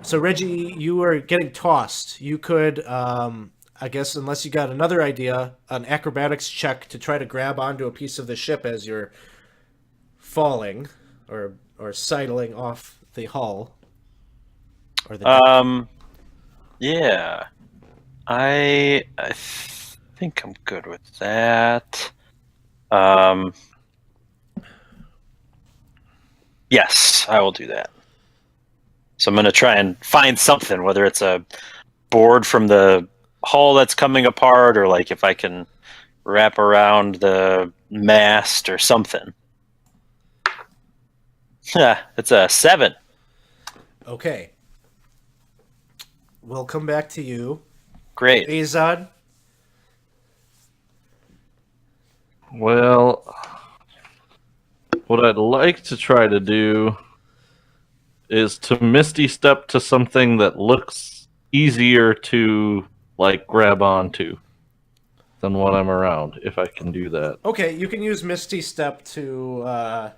So, Reggie, you are getting tossed. You could, I guess, unless you got another idea, an acrobatics check to try to grab onto a piece of the ship as you're falling or sidling off the hull. Or the deck.
Yeah. I think I'm good with that. Yes, I will do that. So I'm going to try and find something, whether it's a board from the hull that's coming apart, or like if I can wrap around the mast or something. Yeah, it's a 7.
Okay. We'll come back to you.
Great.
Well, What I'd like to try to do is to Misty Step to something that looks easier to like grab onto than when I'm around, if I can do that.
Okay, you can use Misty Step to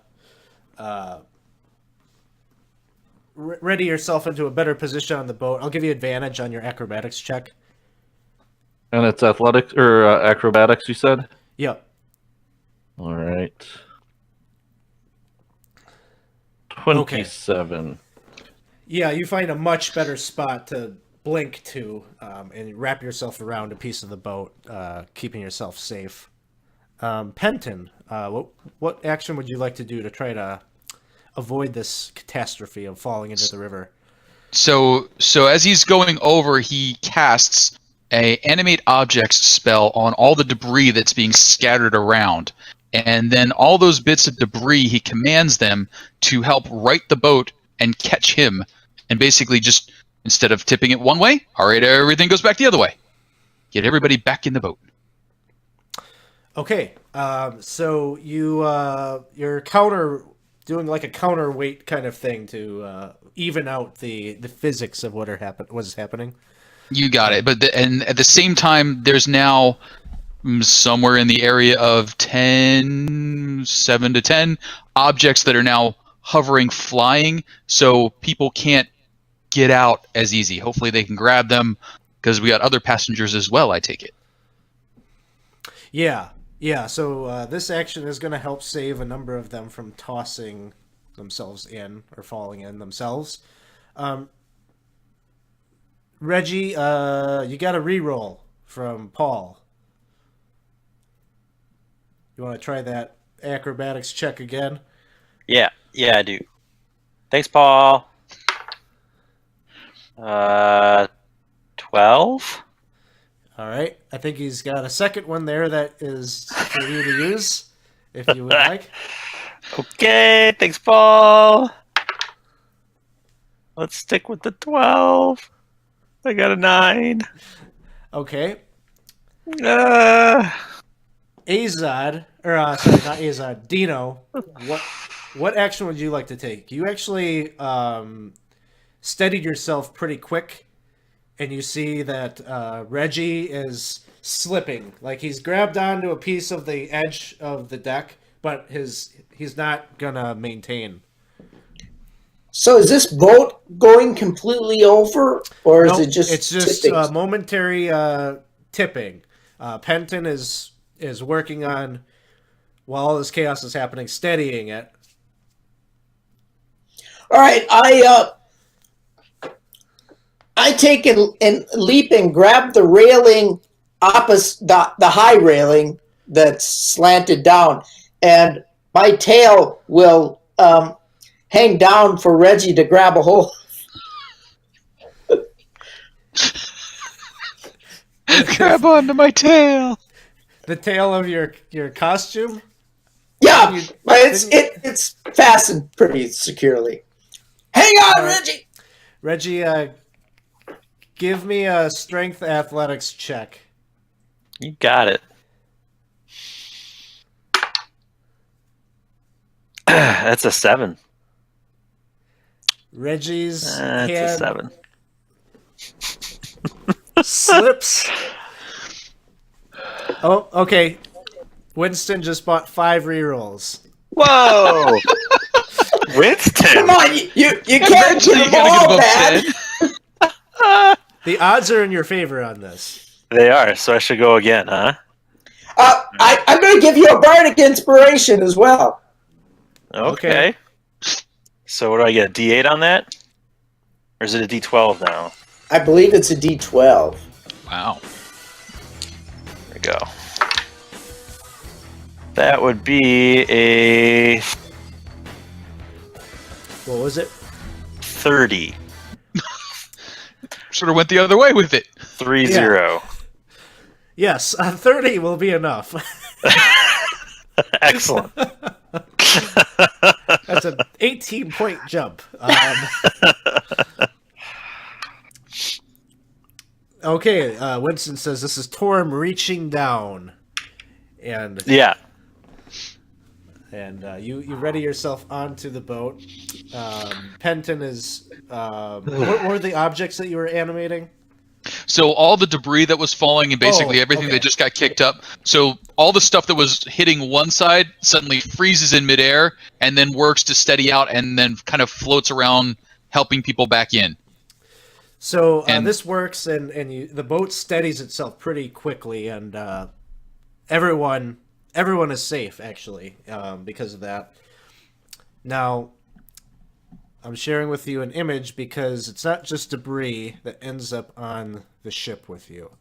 ready yourself into a better position on the boat. I'll give you advantage on your acrobatics check.
And it's athletics or acrobatics, you said?
Yep.
All right. 27.
Yeah, you find a much better spot to blink to and wrap yourself around a piece of the boat, keeping yourself safe. Penton, what action would you like to do to try to avoid this catastrophe of falling into the river?
So as he's going over, he casts a animate objects spell on all the debris that's being scattered around. And then all those bits of debris, he commands them to help right the boat and catch him. And basically just, instead of tipping it one way, all right, everything goes back the other way. Get everybody back in the boat.
Okay, so you're doing like a counterweight kind of thing to even out the physics of what is happening.
You got it. And at the same time, there's now somewhere in the area of 7 to 10 objects that are now hovering, flying, so people can't get out as easy. Hopefully they can grab them, because we got other passengers as well, I take it.
Yeah, so this action is going to help save a number of them from tossing themselves in or falling in themselves. Reggie, you got a reroll from Paul. You want to try that acrobatics check again?
Yeah, I do. Thanks, Paul. 12?
All right. I think he's got a second one there that is for you to use, if you would like.
Okay, thanks, Paul. Let's stick with the 12. I got a 9.
Okay.
Uh,
Azad, not Azad, Dino, what action would you like to take? You actually steadied yourself pretty quick, and you see that Reggie is slipping. Like, he's grabbed onto a piece of the edge of the deck, but he's not gonna maintain.
So is this boat going completely over, or is it just?
It's just momentary tipping. Penton is working on, while all this chaos is happening, steadying it.
All right, I take and leap and grab the railing opposite the high railing that's slanted down, and my tail will hang down for Reggie to grab a hold.
Grab onto my tail.
The tail of your costume?
Yeah, but it's fastened pretty securely. Hang on, Reggie.
Reggie, give me a strength athletics check.
you got it. That's a 7.
Reggie's
That's a
hand
7.
slips. Oh, okay. Winston just bought 5 rerolls.
Whoa! Winston!
Come on, you can't
Eventually
get
you
them
gotta
all
get above
bad.
10.
The odds are in your favor on this.
They are, so I should go again, huh?
I'm going to give you a bardic inspiration as well.
Okay. So what do I get? A D8 on that? Or is it a D12 now?
I believe it's a D12.
Wow.
There we go. That would be a
What was it?
30.
Sort of went the other way with it.
3-0.
Yes, 30 will be enough.
Excellent.
That's an 18-point jump. Okay, Winston says this is Torm reaching down. And
Yeah.
And you ready yourself onto the boat. Penton is... what were the objects that you were animating?
So all the debris that was falling and basically
Oh,
everything
okay.
that just got kicked up. So all the stuff that was hitting one side suddenly freezes in midair and then works to steady out and then kind of floats around, helping people back in.
So
And-
this works, and the boat steadies itself pretty quickly, and everyone is safe, actually, because of that. Now, I'm sharing with you an image because it's not just debris that ends up on the ship with you.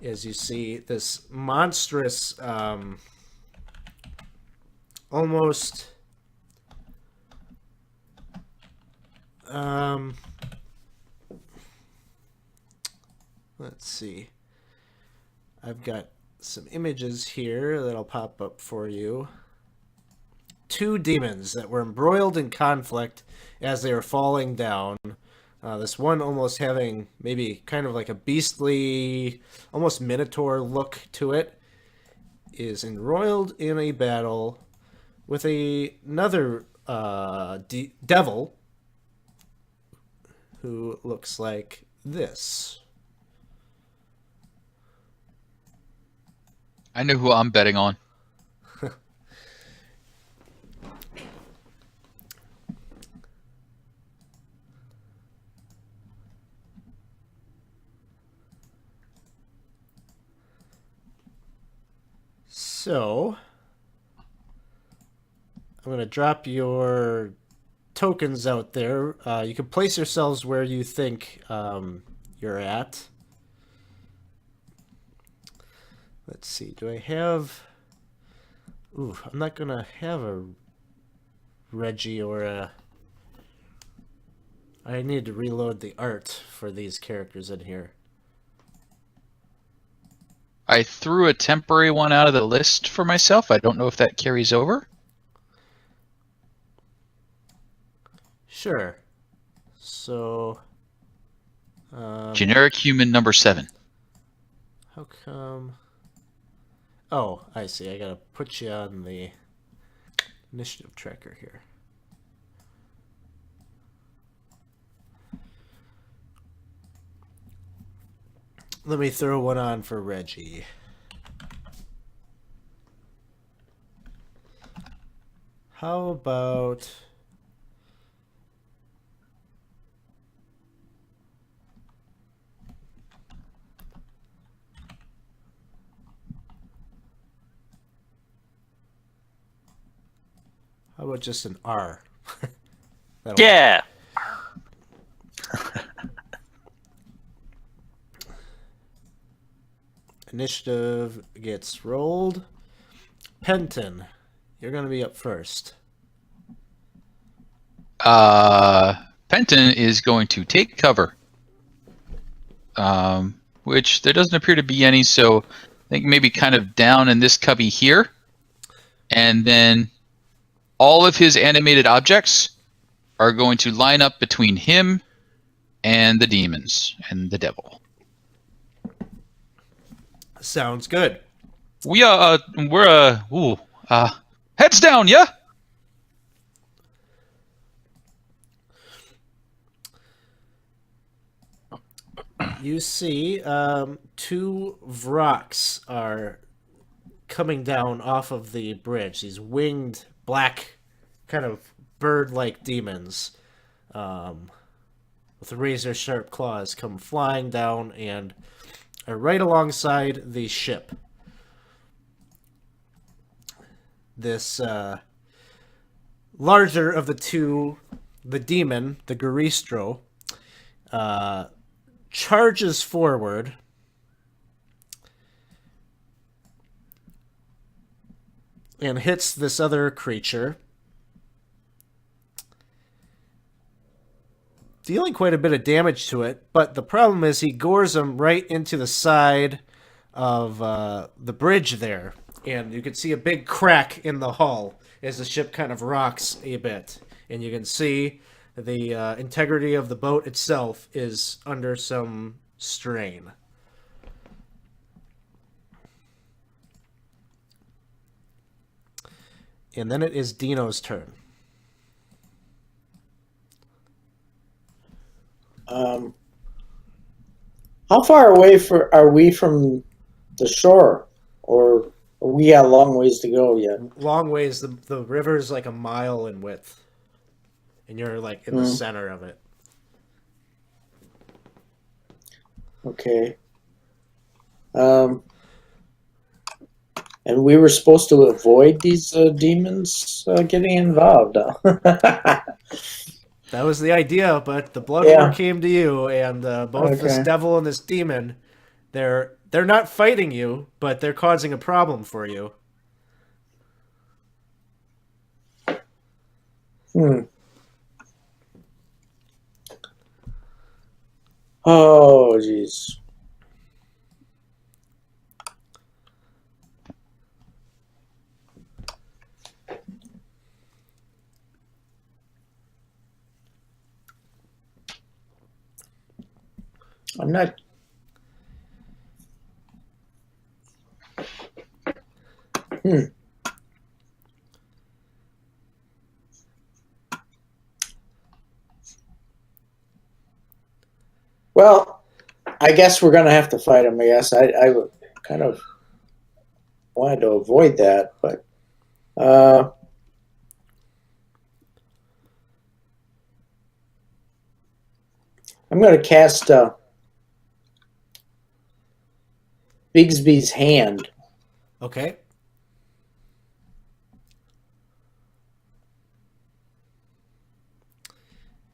As you see, this monstrous, almost... let's see. I've got some images here that'll pop up for you. 2 demons that were embroiled in conflict as they were falling down. This one almost having maybe kind of like a beastly, almost minotaur look to it, is embroiled in a battle with another devil who looks like this.
I know who I'm betting on.
So, I'm going to drop your tokens out there. You can place yourselves where you think you're at. Let's see. Do I have... Ooh, I'm not going to have a Reggie or a... I need to reload the art for these characters in here.
I threw a temporary one out of the list for myself. I don't know if that carries over.
Sure. So...
Generic human number 7.
how come... Oh, I see. I gotta put you on the initiative tracker here. Let me throw one on for Reggie. How about... How about just an R? That'll
Yeah.
Initiative gets rolled. Penton, you're going to be up first.
Penton is going to take cover. Which there doesn't appear to be any, so I think maybe kind of down in this cubby here. And then all of his animated objects are going to line up between him and the demons and the devil.
Sounds good.
We're heads down, yeah?
You see 2 Vroks are coming down off of the bridge. These winged, black, kind of bird-like demons with razor-sharp claws come flying down and are right alongside the ship. This larger of the 2, the demon, the Garistro, charges forward and hits this other creature, dealing quite a bit of damage to it, but the problem is he gores him right into the side of the bridge there, and you can see a big crack in the hull as the ship kind of rocks a bit, and you can see the integrity of the boat itself is under some strain. And then it is Dino's turn.
How far away are we from the shore? Or we got a long ways to go yet?
Long ways. The river is like a mile in width. And you're like in the center of it.
Okay. And we were supposed to avoid these demons getting involved.
That was the idea, but the blood war came to you, and both this devil and this demon, they're not fighting you, but they're causing a problem for you.
Oh, jeez. I'm not. Well, I guess we're gonna have to fight him. I guess I would kind of wanted to avoid that, but I'm gonna cast Bigsby's Hand.
Okay.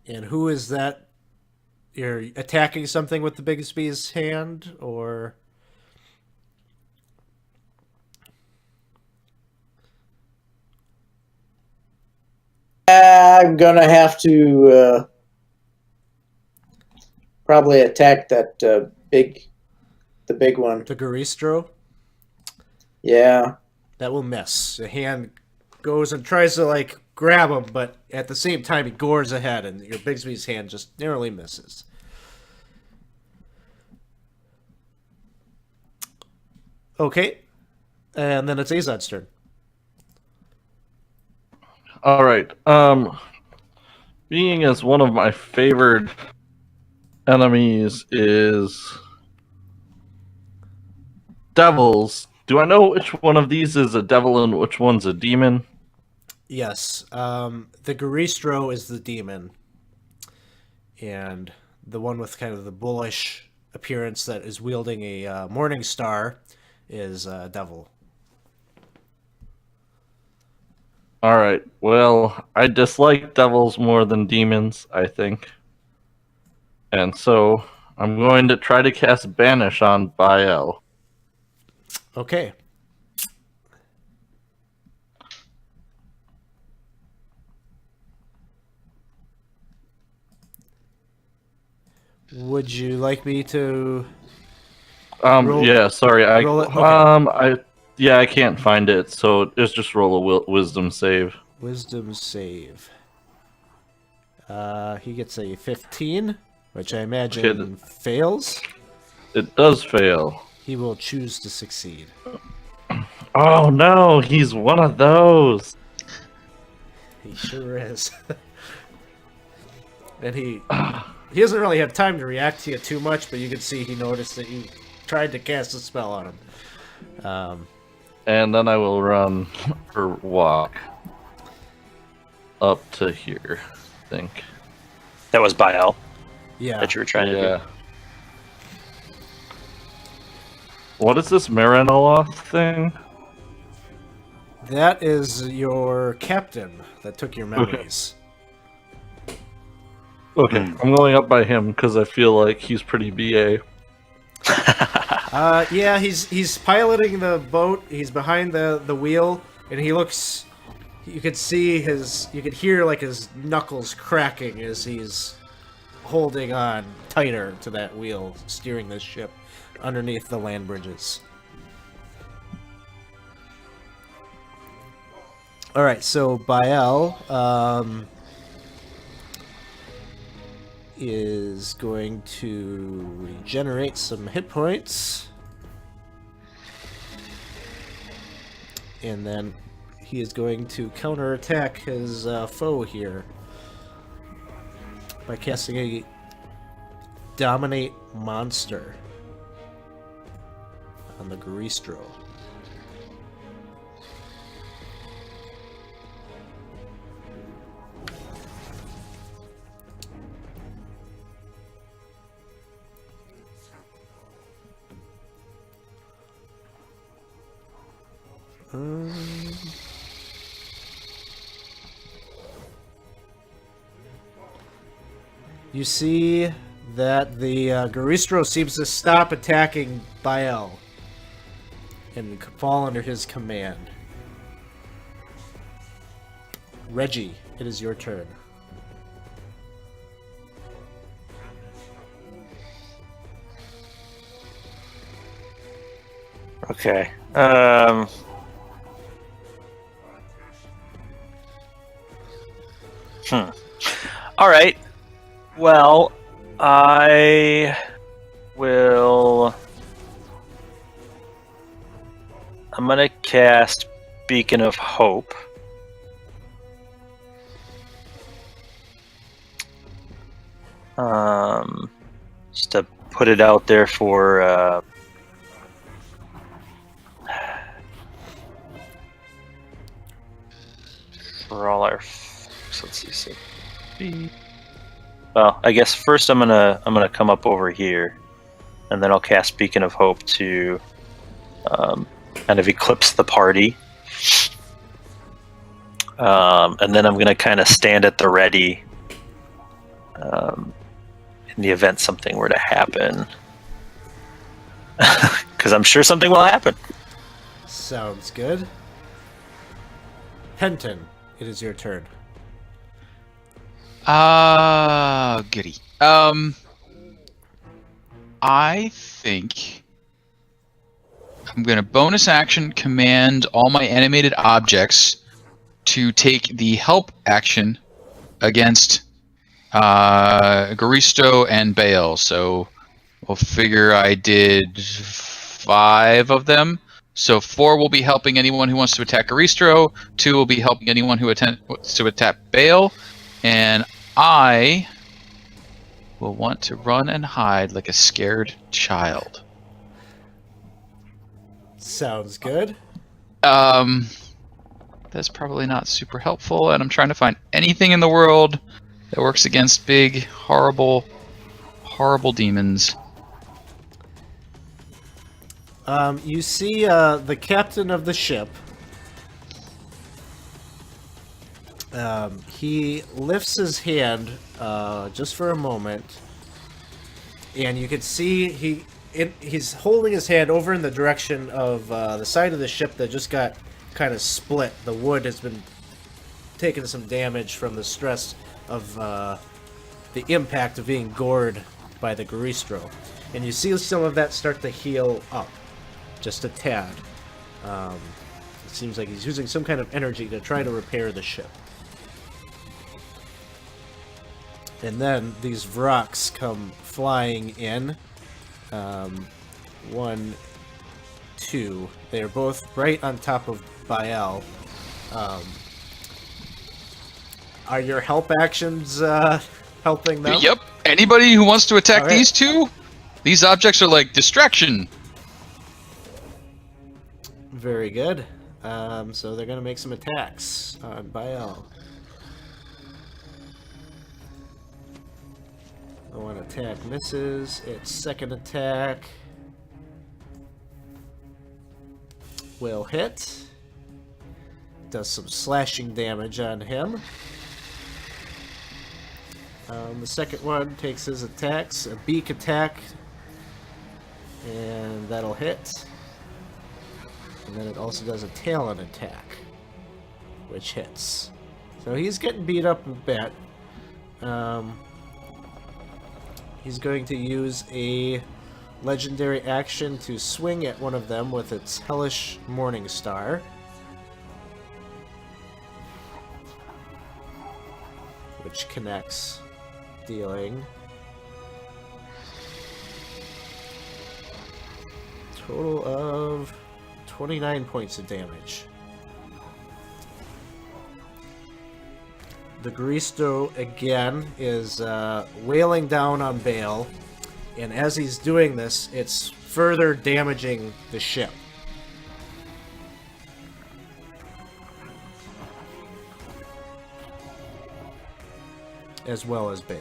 And who is that? You're attacking something with the Bigsby's hand, or
I'm gonna have to probably attack that the big one.
the Garistro?
Yeah.
That will miss. The hand goes and tries to like grab him, but at the same time he gores ahead, and your Bigsby's hand just narrowly misses. Okay, and then it's Azad's turn.
All right. Being as one of my favored enemies is devils. Do I know which one of these is a devil and which one's a demon?
Yes, the Garistro is the demon, and the one with kind of the bullish appearance that is wielding a morning star is devil.
All right. Well, I dislike devils more than demons, I think. And so I'm going to try to cast Banish on Bael.
Okay. Would you like me to? Roll-
Yeah. Sorry.
roll it? Okay.
I can't find it. So just roll a wisdom save.
Wisdom save. He gets a 15, which I imagine fails.
It does fail.
He will choose to succeed.
Oh no, he's one of those.
He sure is. And he doesn't really have time to react to you too much, but you can see he noticed that you tried to cast a spell on him.
And then I will run or walk up to here, I think.
That was Bael
Yeah.
that you were trying to do.
What is this Marinoloth thing?
That is your captain that took your memories.
Okay, I'm going up by him because I feel like he's pretty BA.
Yeah, he's piloting the boat. He's behind the wheel, and he looks. You could see you could hear like his knuckles cracking as he's holding on tighter to that wheel, steering this ship underneath the land bridges. All right, so Bael is going to regenerate some hit points, and then he is going to counterattack his foe here by casting a Dominate Monster on the Garistro. You see that the Garistro seems to stop attacking Bael and fall under his command. Reggie, it is your turn.
Okay. All right. Well, I will. I'm gonna cast Beacon of Hope. Just to put it out there for all our. So let's see. Well, I guess first I'm gonna come up over here, and then I'll cast Beacon of Hope to kind of eclipse the party, and then I'm gonna kind of stand at the ready in the event something were to happen, because I'm sure something will happen.
Sounds good. Henton, it is your turn.
Goody. I think I'm gonna bonus action command all my animated objects to take the help action against Garisto and Bael. So we'll figure I did 5 of them. So 4 will be helping anyone who wants to attack Garisto, 2 will be helping anyone who wants to attack Bael, and I will want to run and hide like a scared child.
Sounds good.
That's probably not super helpful, and I'm trying to find anything in the world that works against big, horrible, horrible demons.
You see the captain of the ship. He lifts his hand just for a moment, and you can see he's holding his hand over in the direction of the side of the ship that just got kind of split. The wood has been taking some damage from the stress of the impact of being gored by the Garistro. And you see some of that start to heal up, just a tad. It seems like he's using some kind of energy to try to repair the ship. And then these Vroks come flying in. 1, 2. They are both right on top of Bael. Are your help actions helping them?
Yep. Anybody who wants to attack
All right.
these two, these objects are like distraction.
Very good. So they're going to make some attacks on Bael. The one attack misses. Its second attack will hit. Does some slashing damage on him. The second one takes his attacks, a beak attack, and that'll hit. And then it also does a talon attack, which hits. So he's getting beat up a bit. He's going to use a legendary action to swing at one of them with its Hellish Morning Star. Which connects, dealing total of 29 points of damage. the Garisto again is wailing down on Bale, and as he's doing this, it's further damaging the ship. As well as Bale.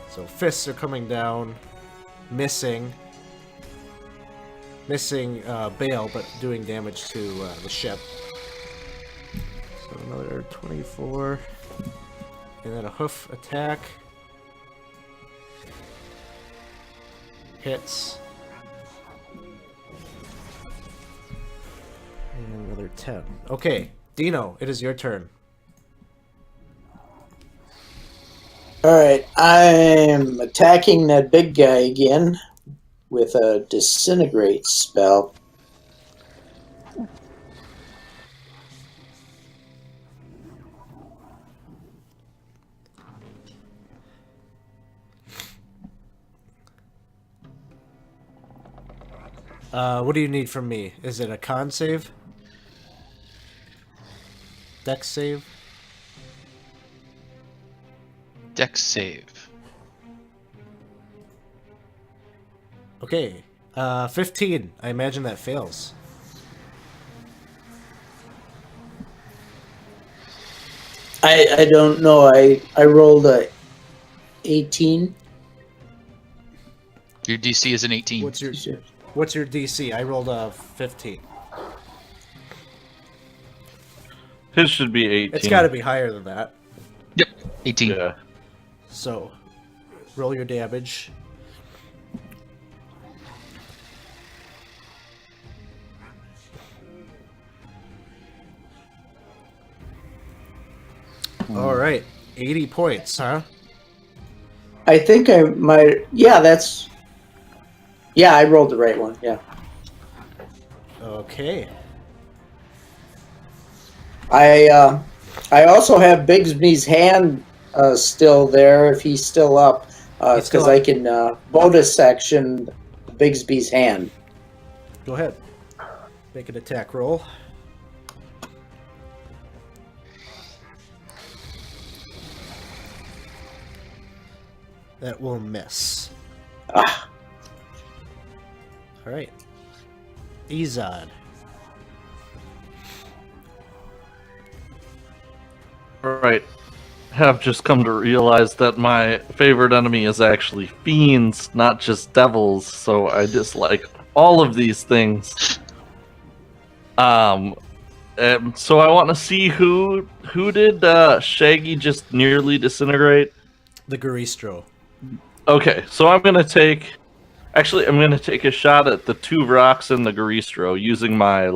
So fists are coming down, missing Bale, but doing damage to the ship. So another 24, and then a hoof attack. Hits. And another 10. Okay, Dino, it is your turn.
Alright, I'm attacking that big guy again with a disintegrate spell.
What do you need from me? Is it a con save? Dex save?
Dex save.
Okay. 15. I imagine that fails.
I don't know. I rolled a 18.
Your DC is an 18.
What's your DC? I rolled a 15.
His should be 18.
It's got to be higher than that.
Yep, 18.
Yeah.
So, roll your damage. All right, 80 points, huh?
I think I might. Yeah, that's. Yeah, I rolled the right one. Yeah.
Okay.
I also have Bigsby's hand still there if he's still up,
He's still
because
up.
I can bonus action Bigsby's hand.
Go ahead. Make an attack roll. That will miss.
Ah,
All right. Izod.
Right. Have just come to realize that my favorite enemy is actually fiends, not just devils, so I dislike all of these things. So I want to see who did Shaggy just nearly disintegrate?
The Garistro.
Okay, so I'm gonna take a shot at the two rocks in the Garistro using my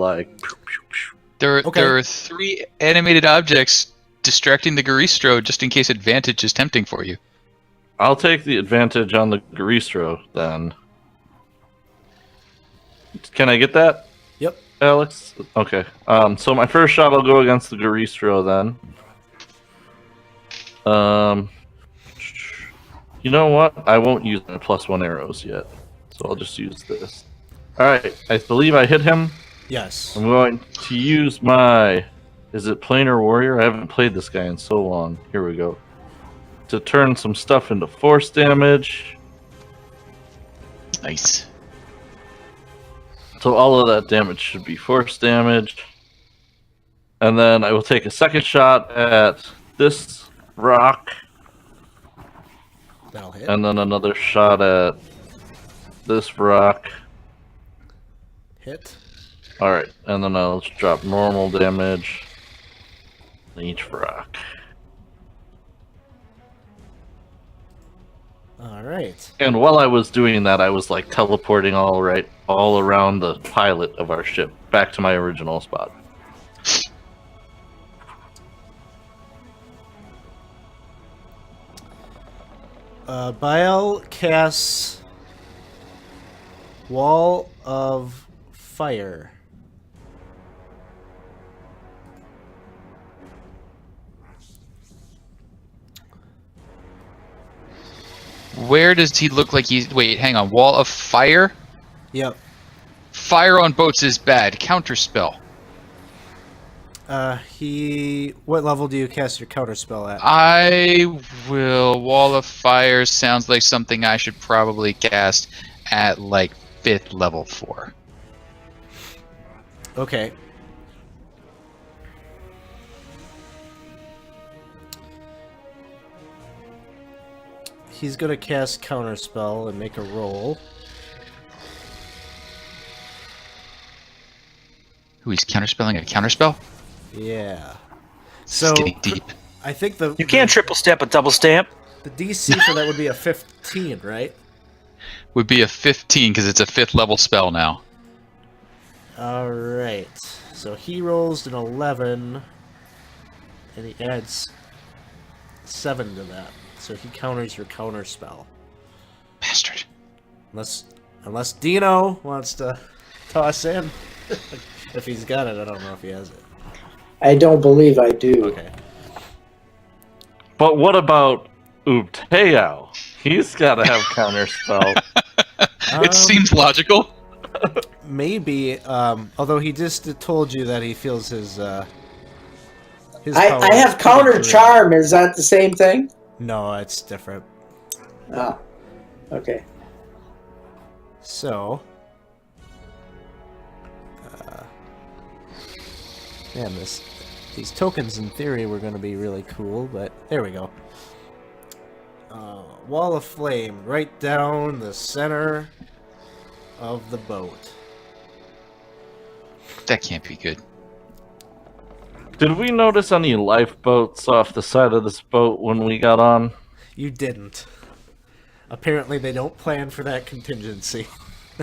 There
Okay.
are 3 animated objects distracting the Garistro just in case advantage is tempting for you.
I'll take the advantage on the Garistro then. Can I get that,
Yep.
Alex? Okay. So my first shot will go against the Garistro then. You know what? I won't use my +1 arrows yet, so I'll just use this. All right. I believe I hit him.
Yes.
I'm going to use my. Is it Planar Warrior? I haven't played this guy in so long. Here we go. To turn some stuff into force damage.
Nice.
So all of that damage should be force damage. And then I will take a second shot at this rock.
That'll hit.
And then another shot at this rock.
Hit.
Alright, and then I'll just drop normal damage on each rock.
All right.
And while I was doing that, I was teleporting all around the pilot of our ship back to my original spot.
Baal casts Wall of Fire.
Where does he look like he's... Wait, hang on. Wall of fire?
Yep.
Fire on boats is bad. Counterspell.
What level do you cast your counter spell at?
I will. Wall of Fire sounds like something I should probably cast at like 5th level 4.
Okay. He's gonna cast counterspell and make a roll.
Who, he's counterspelling a counterspell?
Yeah.
This is getting deep.
I think
You can't triple stamp a double stamp.
the DC for that would be a 15, right?
Would be a 15 because it's a 5th level spell now.
All right. So he rolls an 11, and he adds 7 to that. So he counters your counter spell.
Bastard.
Unless Dino wants to toss in. If he's got it, I don't know if he has it.
I don't believe I do.
Okay.
But what about Ubteo? He's got to have counterspell.
It seems logical.
Maybe, although he just told you that he feels his power
I have counter
pretty
charm. Is that the same thing?
good. No, it's different.
Oh, okay.
So, man, these tokens in theory were going to be really cool, but there we go. Wall of flame right down the center of the boat.
That can't be good.
Did we notice any lifeboats off the side of this boat when we got on?
You didn't. Apparently, they don't plan for that contingency.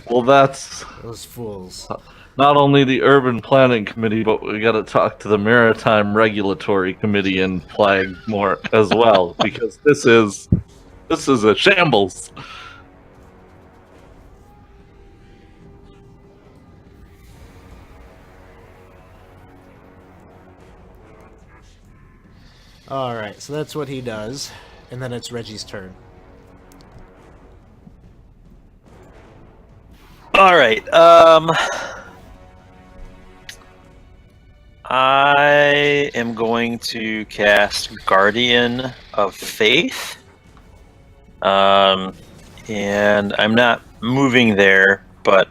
Well, that's
Those fools.
not only the Urban Planning Committee, but we got to talk to the Maritime Regulatory Committee in Plagmore as well, because this is a shambles.
Alright, so that's what he does. And then it's Reggie's turn.
All right. I am going to cast Guardian of Faith. And I'm not moving there, but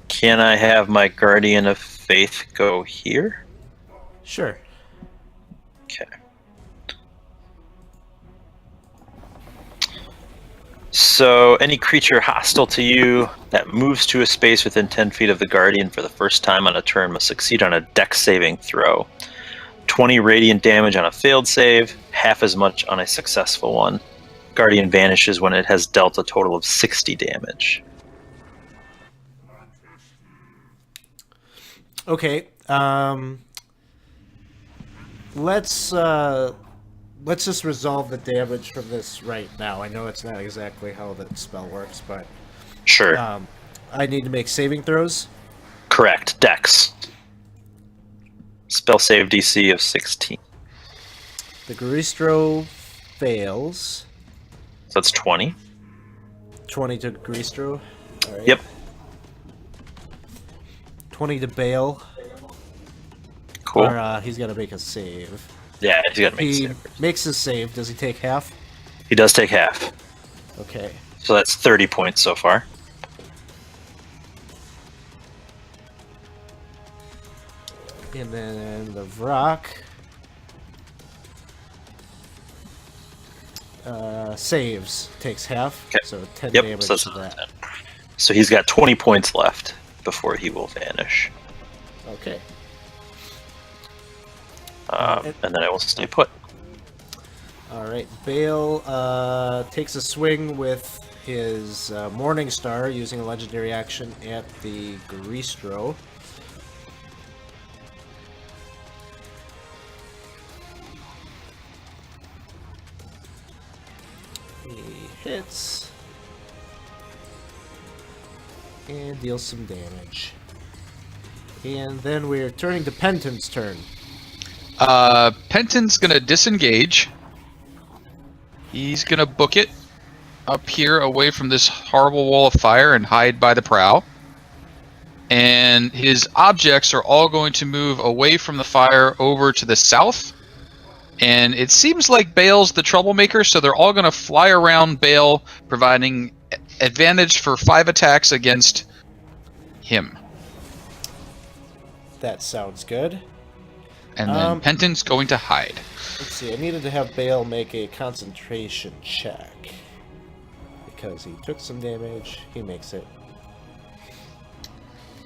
can I have my Guardian of Faith go here?
Sure.
Okay. So, any creature hostile to you that moves to a space within 10 feet of the Guardian for the first time on a turn must succeed on a Dex saving throw. 20 radiant damage on a failed save, half as much on a successful one. Guardian vanishes when it has dealt a total of 60 damage.
Okay. Let's just resolve the damage from this right now. I know it's not exactly how the spell works, but
Sure.
I need to make saving throws.
Correct. Dex. Spell save DC of 16.
The Garistro fails.
So that's 20.
20 to Garistro. All right.
Yep.
20 to Bale.
Cool.
Or, he's got to make a save.
Yeah, he's got to make a
He
save.
makes his save. Does he take half?
He does take half.
Okay.
So that's 30 points so far.
And then the Vrock saves, takes half,
Okay.
so 10
Yep.
damage
So,
to that.
so he's got 20 points left before he will vanish.
Okay.
And then I will stay put.
All right. Bale takes a swing with his Morning Star using a legendary action at the Garistro. He hits and deals some damage. And then we're turning to Penton's turn.
Penton's gonna disengage. He's gonna book it up here away from this horrible wall of fire and hide by the prow. and his objects are all going to move away from the fire over to the south. And it seems like Bale's the troublemaker, so they're all going to fly around Bale, providing advantage for 5 attacks against him.
That sounds good.
And then Penton's going to hide.
Let's see, I needed to have Bale make a concentration check. Because he took some damage, he makes it.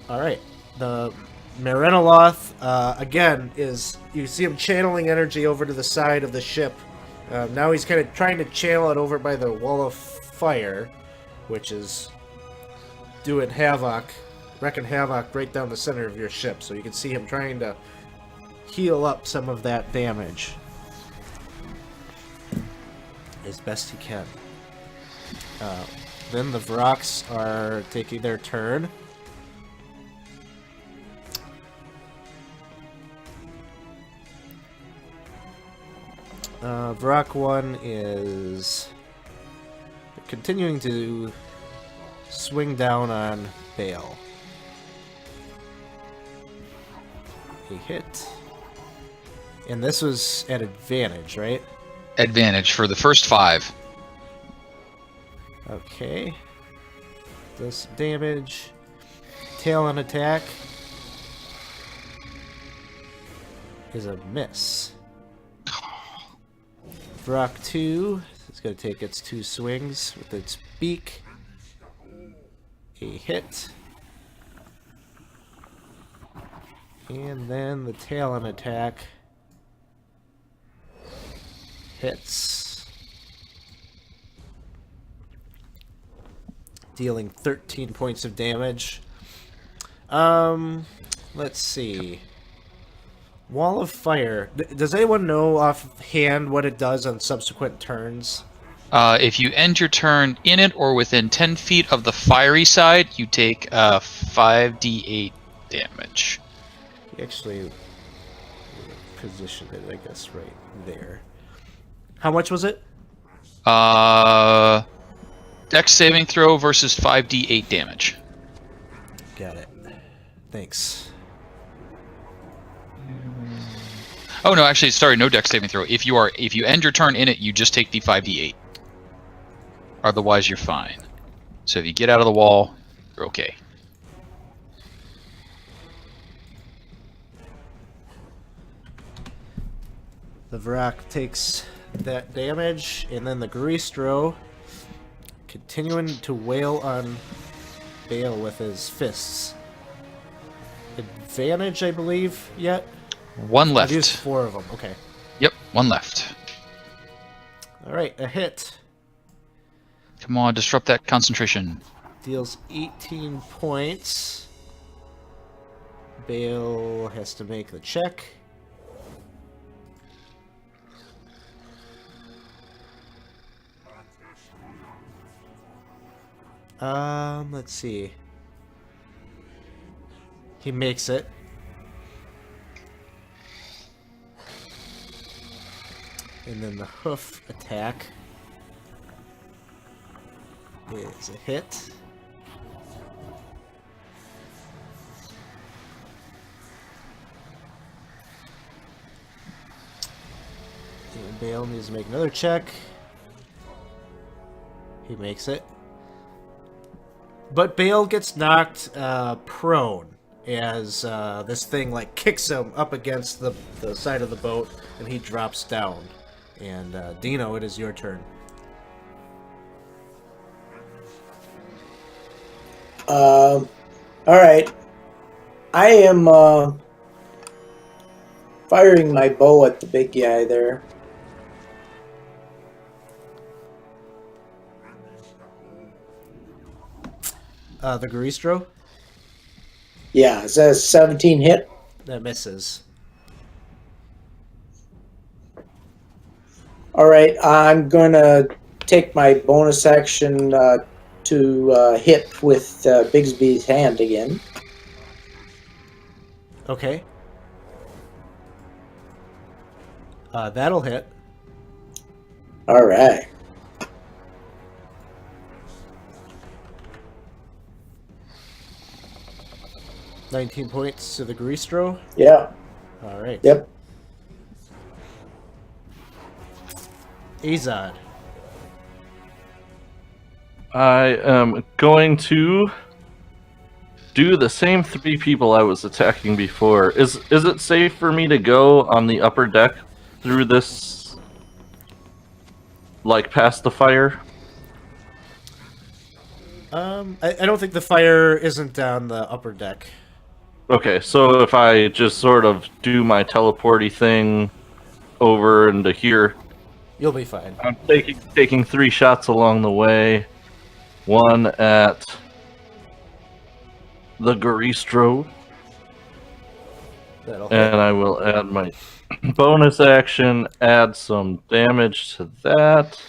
Alright, the Marenoloth, again, is... You see him channeling energy over to the side of the ship. Now he's kind of trying to channel it over by the wall of fire, which is doing havoc, wrecking havoc right down the center of your ship. So you can see him trying to heal up some of that damage as best he can. Then the Vrox are taking their turn. Vrock 1 is continuing to swing down on Bale. He hit. And this was at advantage, right?
Advantage for the first 5.
Okay. Does some damage. Tail on attack is a miss. Vrock 2 is going to take its 2 swings with its beak. A hit. And then the tail on attack hits. Dealing 13 points of damage. Let's see. Wall of Fire. Does anyone know offhand what it does on subsequent turns?
If you end your turn in it or within 10 feet of the fiery side, you take 5d8 damage.
Actually, positioned it, I guess, right there. How much was it?
Dex saving throw versus 5d8 damage.
Got it. Thanks.
Oh no, actually, sorry, no dex saving throw. If you end your turn in it, you just take the 5d8. Otherwise, you're fine. So if you get out of the wall, you're okay.
The Vrock takes that damage, and then the Garistro continuing to wail on Bale with his fists. Advantage, I believe, yet?
1
I've
left.
used 4 of them, okay.
Yep, 1 left.
Alright, a hit.
Come on, disrupt that concentration.
Deals 18 points. Bale has to make the check. Let's see. He makes it. And then the hoof attack is a hit. And Bale needs to make another check. He makes it. But Bale gets knocked prone as this thing like kicks him up against the side of the boat, and he drops down. And Dino, it is your turn.
All right. I am firing my bow at the big guy there.
The Garistro?
Yeah, is that a 17 hit?
That misses.
All right, I'm going to take my bonus action to hit with Bigsby's hand again.
Okay. That'll hit.
All right.
19 points to the Greastro.
Yeah.
All right.
Yep.
Azad.
I am going to do the same 3 people I was attacking before. Is it safe for me to go on the upper deck through this, like past the fire?
I don't think the fire isn't down the upper deck.
Okay, so if I just sort of do my teleporty thing over into here,
You'll be fine.
I'm taking 3 shots along the way. 1 at the Garistro,
That'll hit.
and I will add my bonus action, add some damage to that.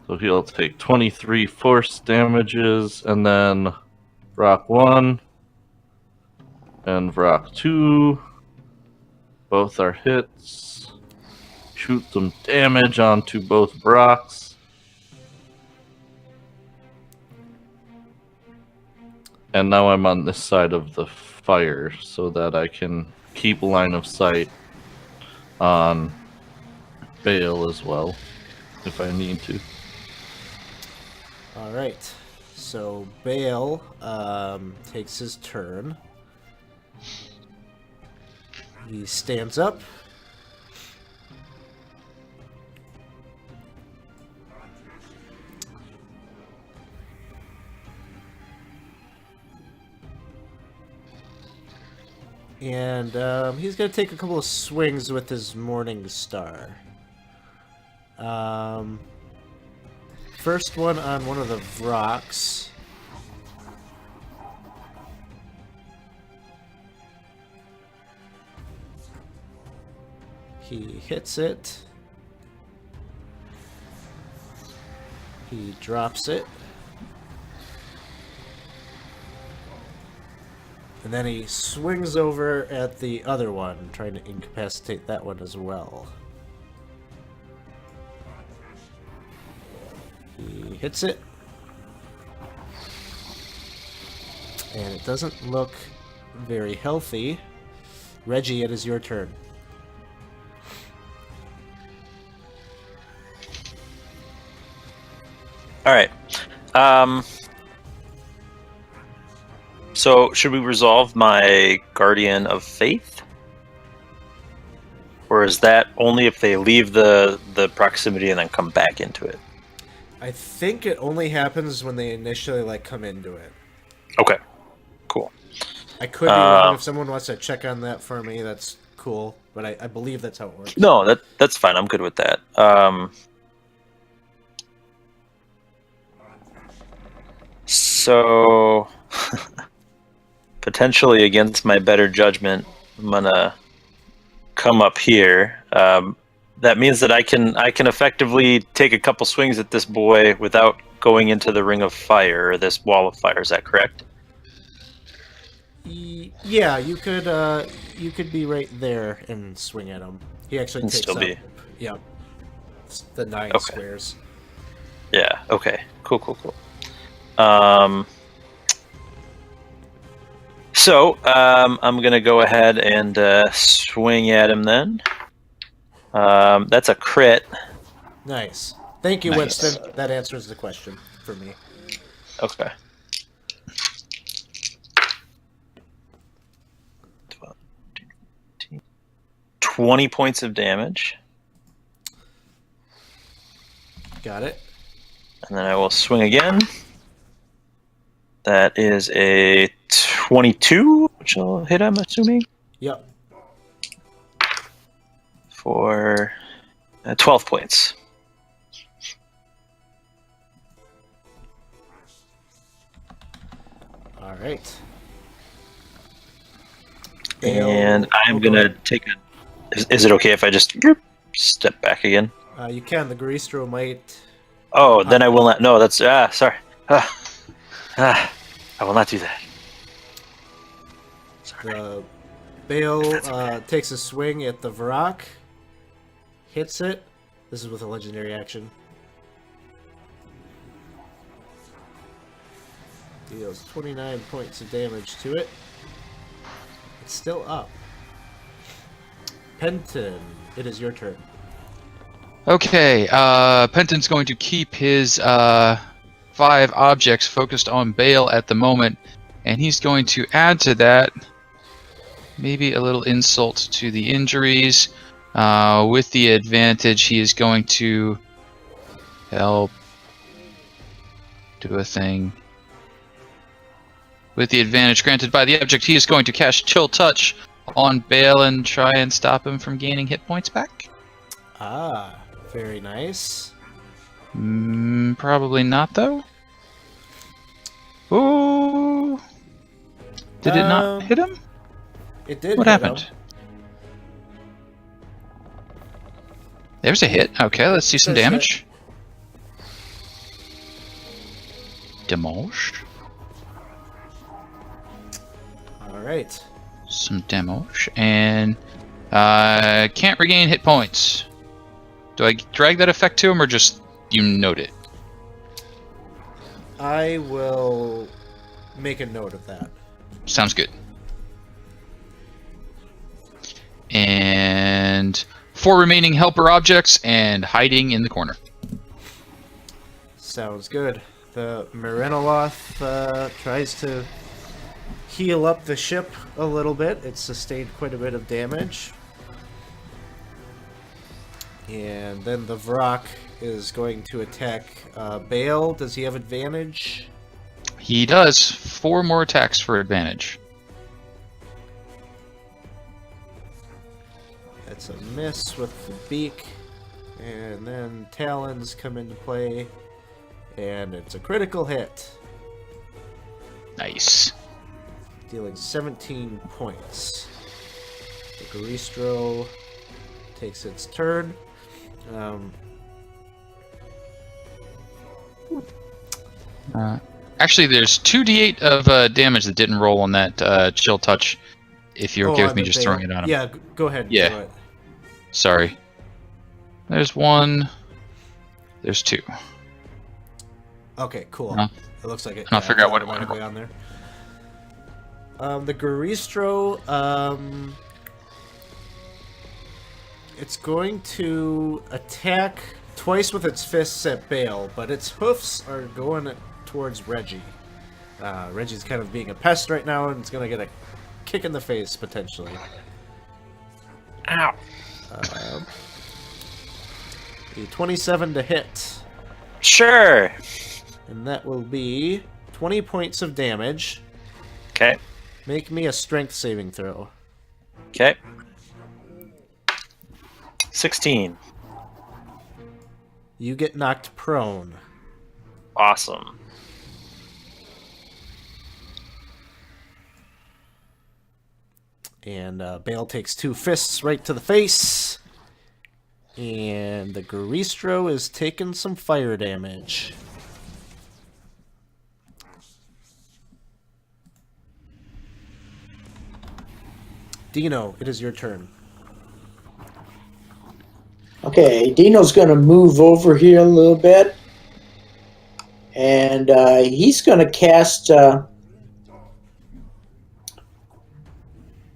So he'll take 23 force damages, and then Rock 1 and Rock 2. Both are hits. Shoot some damage onto both Brocks. And now I'm on this side of the fire so that I can keep line of sight on Bale as well, if I need to.
All right. So Bale takes his turn. He stands up. And he's going to take a couple of swings with his Morning Star. First one on one of the Vrocks. He hits it. He drops it. And then he swings over at the other one, trying to incapacitate that one as well. He hits it. And it doesn't look very healthy. Reggie, it is your turn.
All right. So should we resolve my Guardian of Faith? Or is that only if they leave the proximity and then come back into it?
I think it only happens when they initially come into it.
Okay. Cool.
I could be wrong. If someone wants to check on that for me, that's cool. But I believe that's how it works.
No, that's fine. I'm good with that. So potentially against my better judgment, I'm gonna come up here. That means that I can effectively take a couple swings at this boy without going into the ring of fire or this wall of fire. Is that correct?
Yeah, you could be right there and swing at him. He actually takes
still
up.
be.
Yeah, the 9
Okay.
squares.
Yeah. Okay. Cool. So I'm gonna go ahead and swing at him then. That's a crit.
Nice. Thank you,
Nice.
Winston. That answers the question for me.
Okay. 20 points of damage,
Got it.
and then I will swing again. That is a 22, which will hit, I'm assuming,
Yep.
for 12 points.
All right.
And I'm
go
gonna
ahead.
take a. Is it okay if I just step back again?
You can. The Greastro might.
Oh, then I will not. No, that's sorry. I will not do that. Sorry.
The Bale
That's okay.
takes a swing at the Varrock. Hits it. This is with a legendary action. Deals 29 points of damage to it. It's still up. Penton, it is your turn.
Okay, Penton's going to keep his 5 objects focused on Bale at the moment, and he's going to add to that maybe a little insult to the injuries. With the advantage, he is going to help do a thing. With the advantage granted by the object, he is going to cast Chill Touch on Bale and try and stop him from gaining hit points back.
Ah, very nice.
Probably not, though. Ooh. Did it not hit him?
It did.
What
hit
happened?
him.
There's a hit. Okay, let's see some
There's
damage. Demosh.
All right.
Some demosh. And can't regain hit points. Do I drag that effect to him, or just you note it?
I will make a note of that.
Sounds good. And 4 remaining helper objects and hiding in the corner.
Sounds good. The Marinoloth tries to heal up the ship a little bit. It sustained quite a bit of damage. And then the Vrock is going to attack Bale. Does he have advantage?
He does. 4 more attacks for advantage.
That's a miss with the beak. And then Talons come into play. And it's a critical hit.
Nice.
Dealing 17 points. The Garistro takes its turn.
Actually, there's 2d8 of damage that didn't roll on that Chill Touch. If you're okay with me just throwing it on him.
Yeah, go ahead.
Yeah.
Do it.
Sorry. There's 1. There's 2.
Okay, cool.
No.
It looks like it.
I'll figure out what it
went
was.
on there. The Garistro, it's going to attack twice with its fists at Bale, but its hoofs are going towards Reggie. Reggie's kind of being a pest right now, and it's going to get a kick in the face, potentially.
Ow.
A 27 to hit,
Sure.
and that will be 20 points of damage.
Okay.
Make me a strength saving throw.
Okay. 16.
You get knocked prone.
Awesome.
And Bale takes 2 fists right to the face. And the Garistro is taking some fire damage. Dino, it is your turn.
Okay, Dino's going to move over here a little bit. And he's going to cast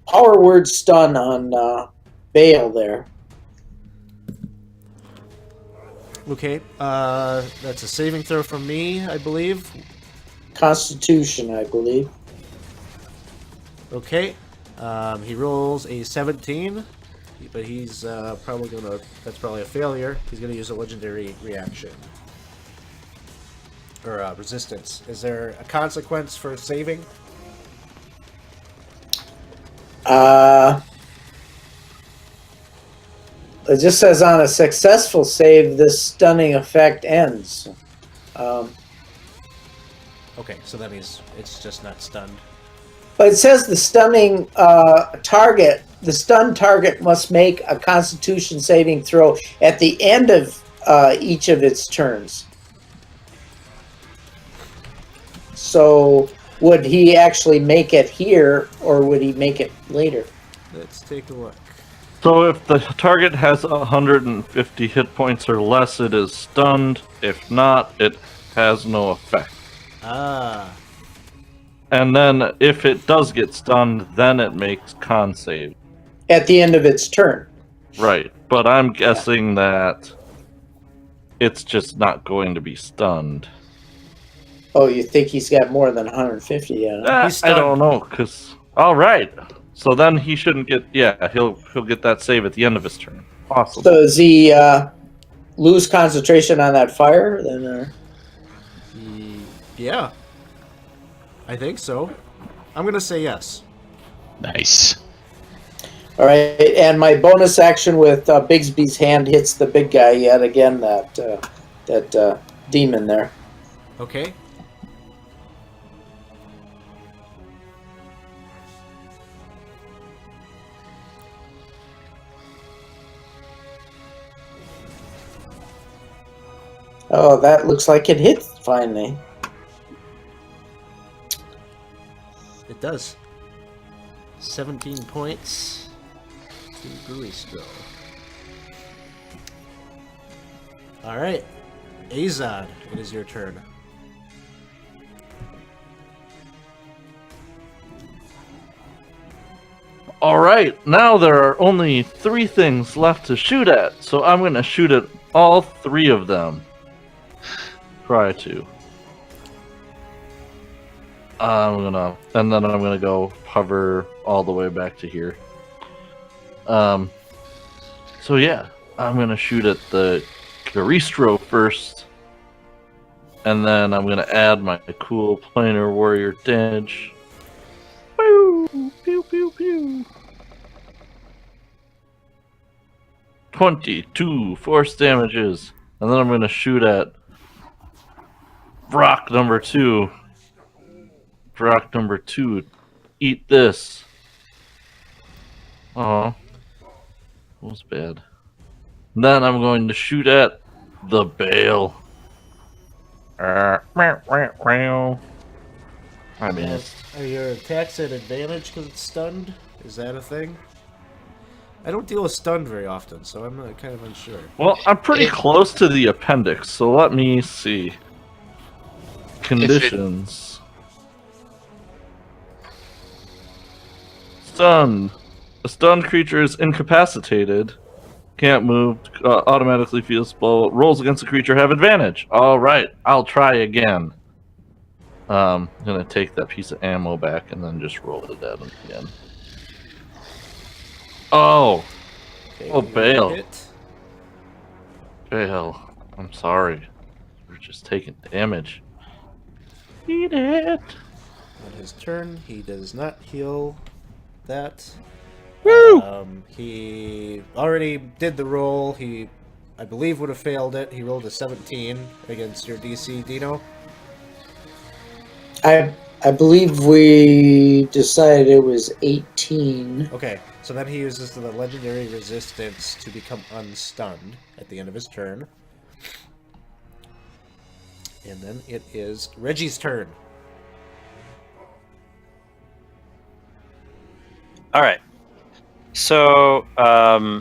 Power Word Stun on Bale there.
Okay, that's a saving throw from me, I believe.
Constitution, I believe.
Okay, he rolls a 17, but he's probably gonna. That's probably a failure. He's gonna use a legendary reaction or resistance. Is there a consequence for saving?
It just says on a successful save, this stunning effect ends.
Okay, so that means it's just not stunned.
But it says the stunning target, the stunned target must make a Constitution saving throw at the end of each of its turns. So would he actually make it here, or would he make it later?
Let's take a look.
So if the target has 150 hit points or less, it is stunned. If not, it has no effect.
Ah.
And then if it does get stunned, then it makes con save.
At the end of its turn.
Right. But I'm guessing that it's just not going to be stunned.
Oh, you think he's got more than 150 yet? Huh?
He's
I don't
stunned.
know, because... Alright. So then he shouldn't get... Yeah, he'll get that save at the end of his turn. Awesome.
So does he lose concentration on that fire? Then
Yeah. I think so. I'm going to say yes.
Nice.
all right, and my bonus action with Bigsby's hand hits the big guy yet again. That demon there.
Okay.
Oh, that looks like it hit finally.
It does. 17 points to Gruistro. Alright. Azad, it is your turn.
Alright, now there are only 3 things left to shoot at, so I'm going to shoot at all 3 of them. Try to. And then I'm gonna go hover all the way back to here. So yeah, I'm gonna shoot at the Garistro first, and then I'm gonna add my cool planar warrior damage. Pew pew pew pew. 22 force damages, and then I'm gonna shoot at Brock number 2. Brock number 2, eat this. Oh, that was bad. Then I'm going to shoot at the Bale. I missed.
Are your attacks at advantage because it's stunned? Is that a thing? I don't deal with stunned very often, so I'm kind of unsure.
Well, I'm pretty close to the appendix, so let me see. Conditions. Stunned. A stunned creature is incapacitated. Can't move. Automatically feels blow. Rolls against the creature have advantage. Alright, I'll try again. I'm gonna take that piece of ammo back and then just roll it at him again. Oh!
Okay,
Oh,
you
Bale.
hit.
Bale, I'm sorry. We're just taking damage. Eat it!
On his turn, he does not heal that.
Woo!
He already did the roll. He, I believe, would have failed it. He rolled a 17 against your DC, Dino.
I believe we decided it was 18.
Okay, so then he uses the legendary resistance to become unstunned at the end of his turn. And then it is Reggie's turn.
All right. So I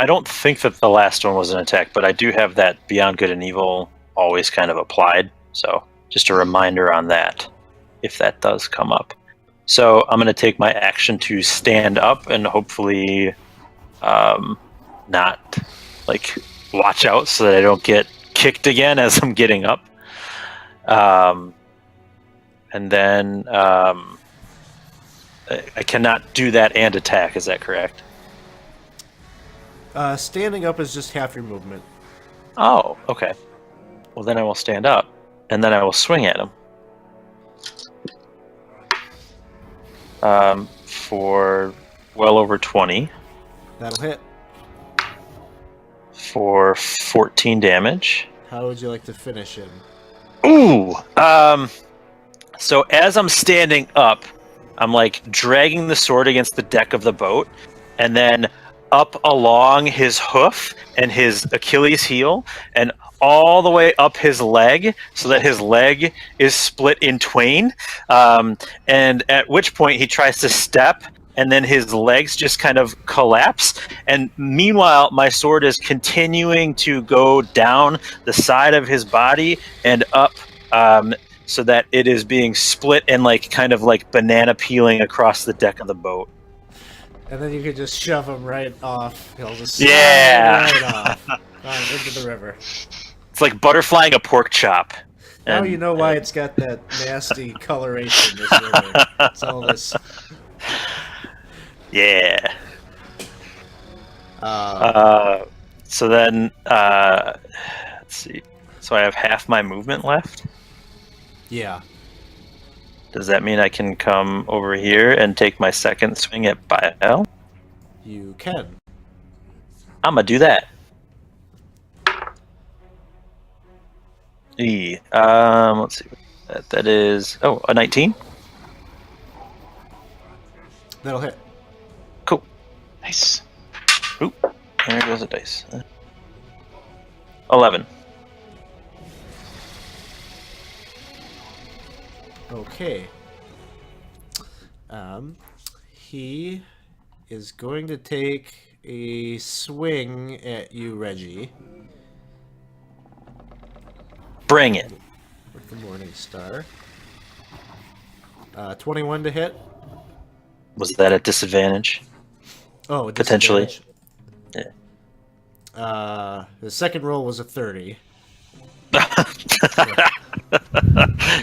don't think that the last one was an attack, but I do have that Beyond Good and Evil always kind of applied. So just a reminder on that, if that does come up. So I'm going to take my action to stand up and hopefully not like watch out so that I don't get kicked again as I'm getting up. And then I cannot do that and attack. Is that correct?
Standing up is just half your movement.
Oh, okay. Well, then I will stand up, and then I will swing at him. For well over 20.
That'll hit.
For 14 damage.
How would you like to finish him?
Ooh! So as I'm standing up, I'm like dragging the sword against the deck of the boat, and then up along his hoof and his Achilles heel, and all the way up his leg, so that his leg is split in twain. And at which point he tries to step, and then his legs just kind of collapse. And meanwhile, my sword is continuing to go down the side of his body and up so that it is being split and like kind of like banana peeling across the deck of the boat.
And then you could just shove him right off. He'll just
Yeah.
slide right off into the river.
It's like butterflying a pork chop.
Now
And-
you know why it's got that nasty coloration. This river. It's all this.
Yeah.
Uh,
So then, let's see. So I have half my movement left.
yeah.
Does that mean I can come over here and take my second swing at Bael?
You can.
I'm gonna do that. Let's see. That is a 19.
That'll hit.
Cool.
Nice.
Oop. There goes the dice. 11.
Okay. He is going to take a swing at you, Reggie,
Bring it.
with the Morning Star. 21 to hit.
Was that at disadvantage?
Oh, a
Potentially.
disadvantage. The second roll was a 30.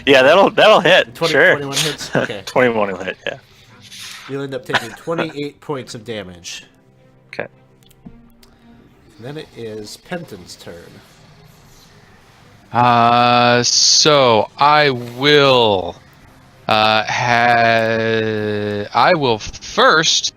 Yeah, that'll hit.
20,
sure.
21 hits? Okay.
21 will hit. Yeah.
You'll end up taking 28 points of damage.
Okay.
And then it is Penton's turn.
So I will I will first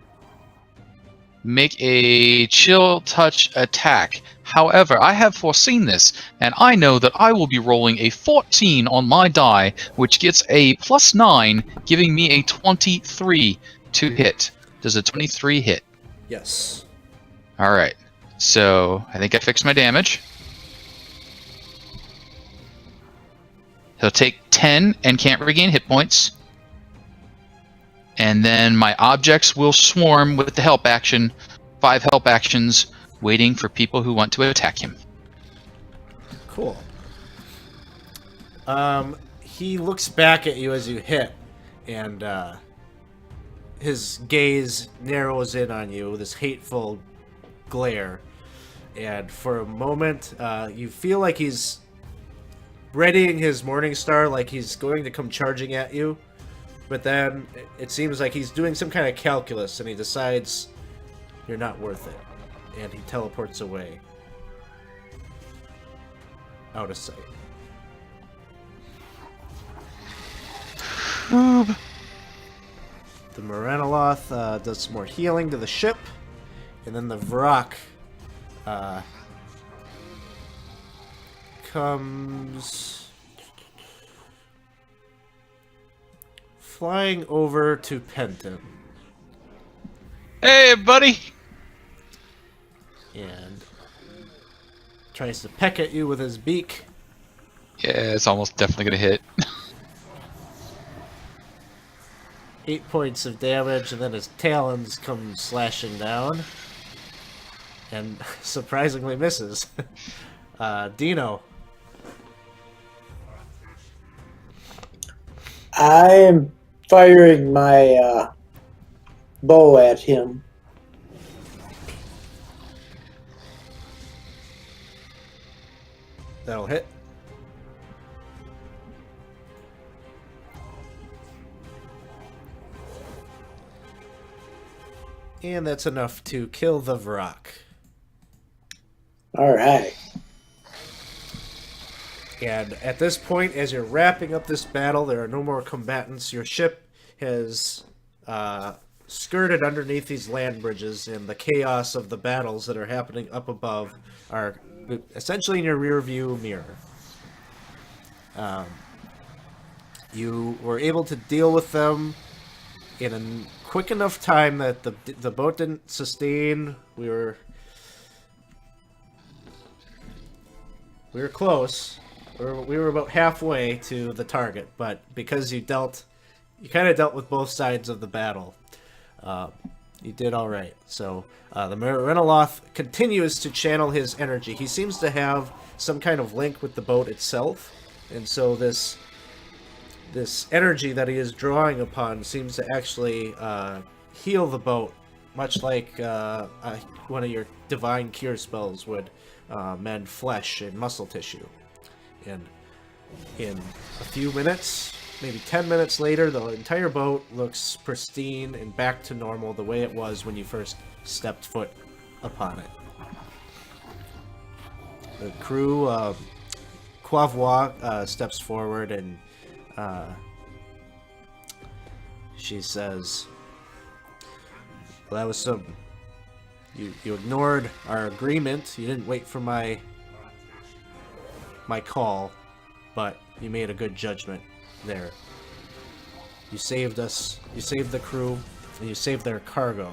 make a chill touch attack. However, I have foreseen this, and I know that I will be rolling a 14 on my die, which gets a +9, giving me a 23 to hit. Does a 23 hit?
Yes.
Alright, so I think I fixed my damage. He'll take 10 and can't regain hit points. And then my objects will swarm with the help action. 5 help actions waiting for people who want to attack him.
Cool. He looks back at you as you hit, and his gaze narrows in on you with this hateful glare. And for a moment, you feel like he's readying his Morning Star, like he's going to come charging at you. But then it seems like he's doing some kind of calculus, and he decides you're not worth it. And he teleports away. Out of sight. The Moranoloth does some more healing to the ship. And then the Vrak comes flying over to Penton.
Hey, buddy!
And tries to peck at you with his beak.
Yeah, it's almost definitely gonna hit.
8 points of damage, and then his talons come slashing down. And surprisingly misses. Dino.
I'm firing my bow at him.
That'll hit. And that's enough to kill the Vrak.
All right.
And at this point, as you're wrapping up this battle, there are no more combatants. Your ship has skirted underneath these land bridges, and the chaos of the battles that are happening up above are essentially in your rear view mirror. You were able to deal with them in a quick enough time that the boat didn't sustain. We were close. We were about halfway to the target, but because you kind of dealt with both sides of the battle, you did all right. So the Moranoloth continues to channel his energy. He seems to have some kind of link with the boat itself, and so this this energy that he is drawing upon seems to actually heal the boat, much like one of your divine cure spells would mend flesh and muscle tissue. And in a few minutes, maybe 10 minutes later, the entire boat looks pristine and back to normal the way it was when you first stepped foot upon it. The crew, Quavois, steps forward and she says, well, that was some... You ignored our agreement. You didn't wait for my call, but you made a good judgment there. You saved us. You saved the crew, and you saved their cargo.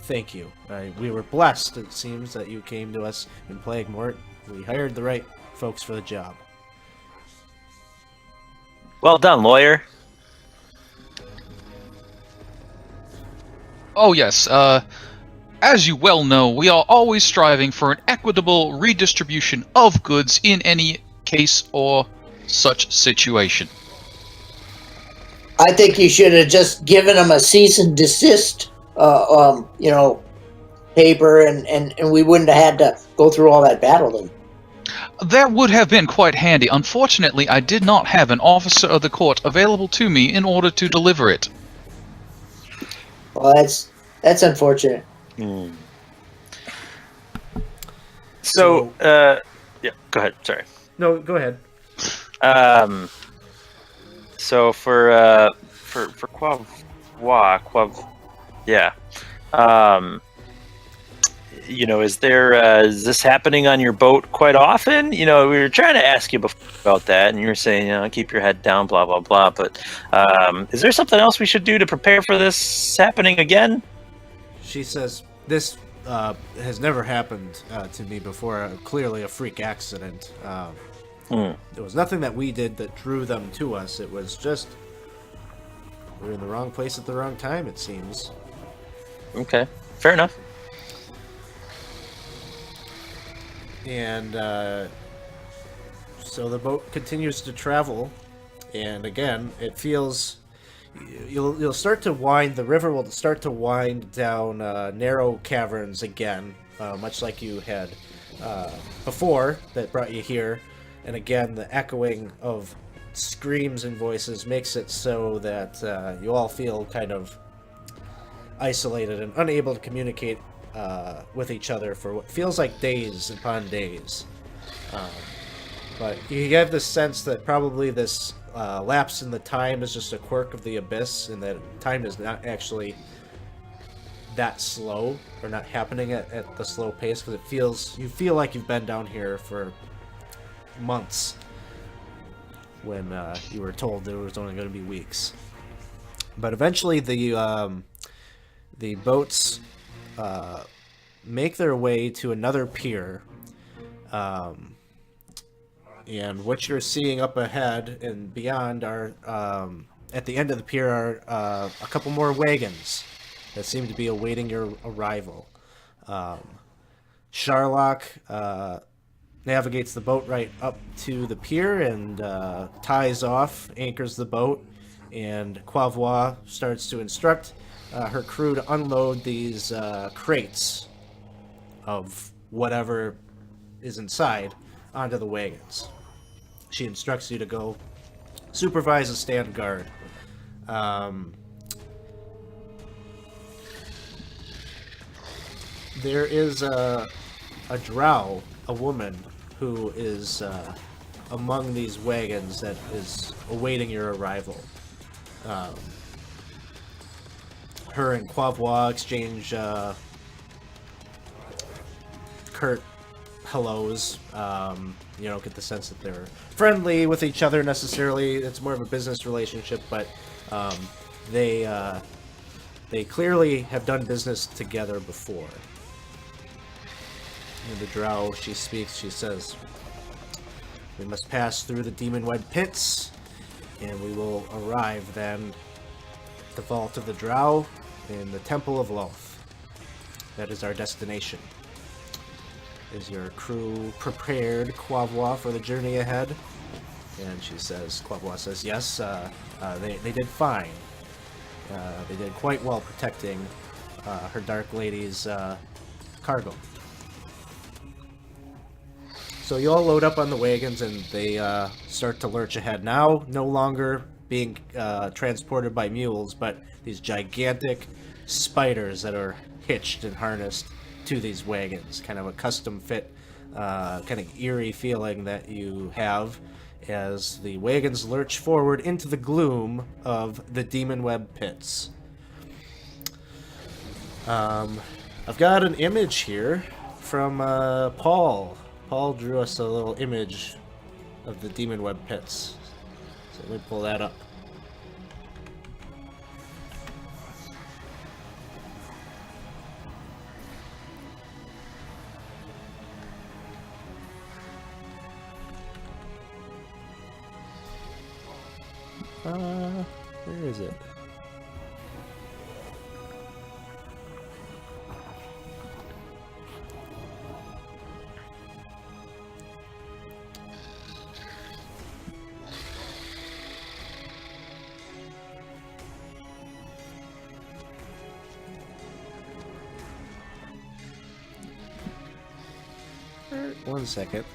Thank you. We were blessed, it seems, that you came to us in Plaguemort. We hired the right folks for the job.
Well done, lawyer.
Oh yes, as you well know, we are always striving for an equitable redistribution of goods in any case or such situation.
I think you should have just given them a cease and desist, paper, and we wouldn't have had to go through all that battle then.
That would have been quite handy. Unfortunately, I did not have an officer of the court available to me in order to deliver it.
Well, that's unfortunate.
So, yeah, go ahead. Sorry.
No, go ahead.
So for Quavois, yeah. Is this happening on your boat quite often? We were trying to ask you about that, and you were saying, keep your head down, blah blah blah. But is there something else we should do to prepare for this happening again?
She says, this has never happened to me before. Clearly a freak accident. There was nothing that we did that drew them to us. It was just we were in the wrong place at the wrong time, it seems.
Okay, fair enough.
And so the boat continues to travel, and again, it feels you'll start to wind. The river will start to wind down narrow caverns again, much like you had before that brought you here. And again, the echoing of screams and voices makes it so that you all feel kind of isolated and unable to communicate with each other for what feels like days upon days. But you have this sense that probably this lapse in the time is just a quirk of the abyss, and that time is not actually that slow, or not happening at the slow pace, because you feel like you've been down here for months when you were told there was only going to be weeks. But eventually the boats make their way to another pier, and what you're seeing up ahead and beyond are at the end of the pier are a couple more wagons that seem to be awaiting your arrival. Sharlock navigates the boat right up to the pier and ties off, anchors the boat, and Quavois starts to instruct her crew to unload these crates of whatever is inside onto the wagons. She instructs you to go supervise and stand guard. There is a drow, a woman, who is among these wagons that is awaiting your arrival. Her and Quavois exchange curt hellos. You don't get the sense that they're friendly with each other necessarily. It's more of a business relationship, but they clearly have done business together before. And the drow, she speaks, she says, "We must pass through the demon-wed pits, and we will arrive then at the Vault of the Drow in the Temple of Loth. That is our destination. Is your crew prepared, Quavois, for the journey ahead?" And she says, Quavois says, yes, they did fine. They did quite well protecting her Dark Lady's cargo. So you all load up on the wagons and they start to lurch ahead. Now, no longer being transported by mules, but these gigantic spiders that are hitched and harnessed to these wagons. Kind of a custom fit, kind of eerie feeling that you have as the wagons lurch forward into the gloom of the Demon Web pits. I've got an image here from Paul. Paul drew us a little image of the Demon Web pits. So let me pull that up. Where is it? One second.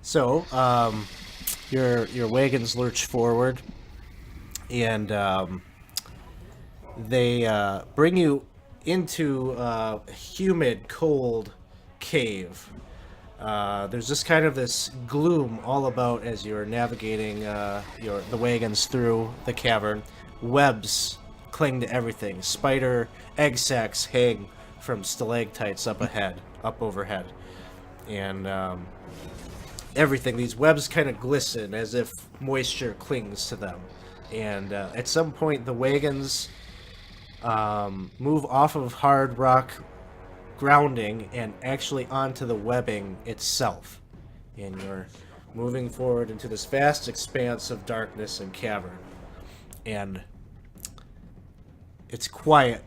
So, your wagons lurch forward, and they bring you into a humid, cold cave. There's just kind of this gloom all about as you're navigating the wagons through the cavern. Webs cling to everything. Spider egg sacs hang from stalactites up overhead, and everything. These webs kind of glisten as if moisture clings to them. And at some point, the wagons move off of hard rock grounding and actually onto the webbing itself. And you're moving forward into this vast expanse of darkness and cavern. And it's quiet,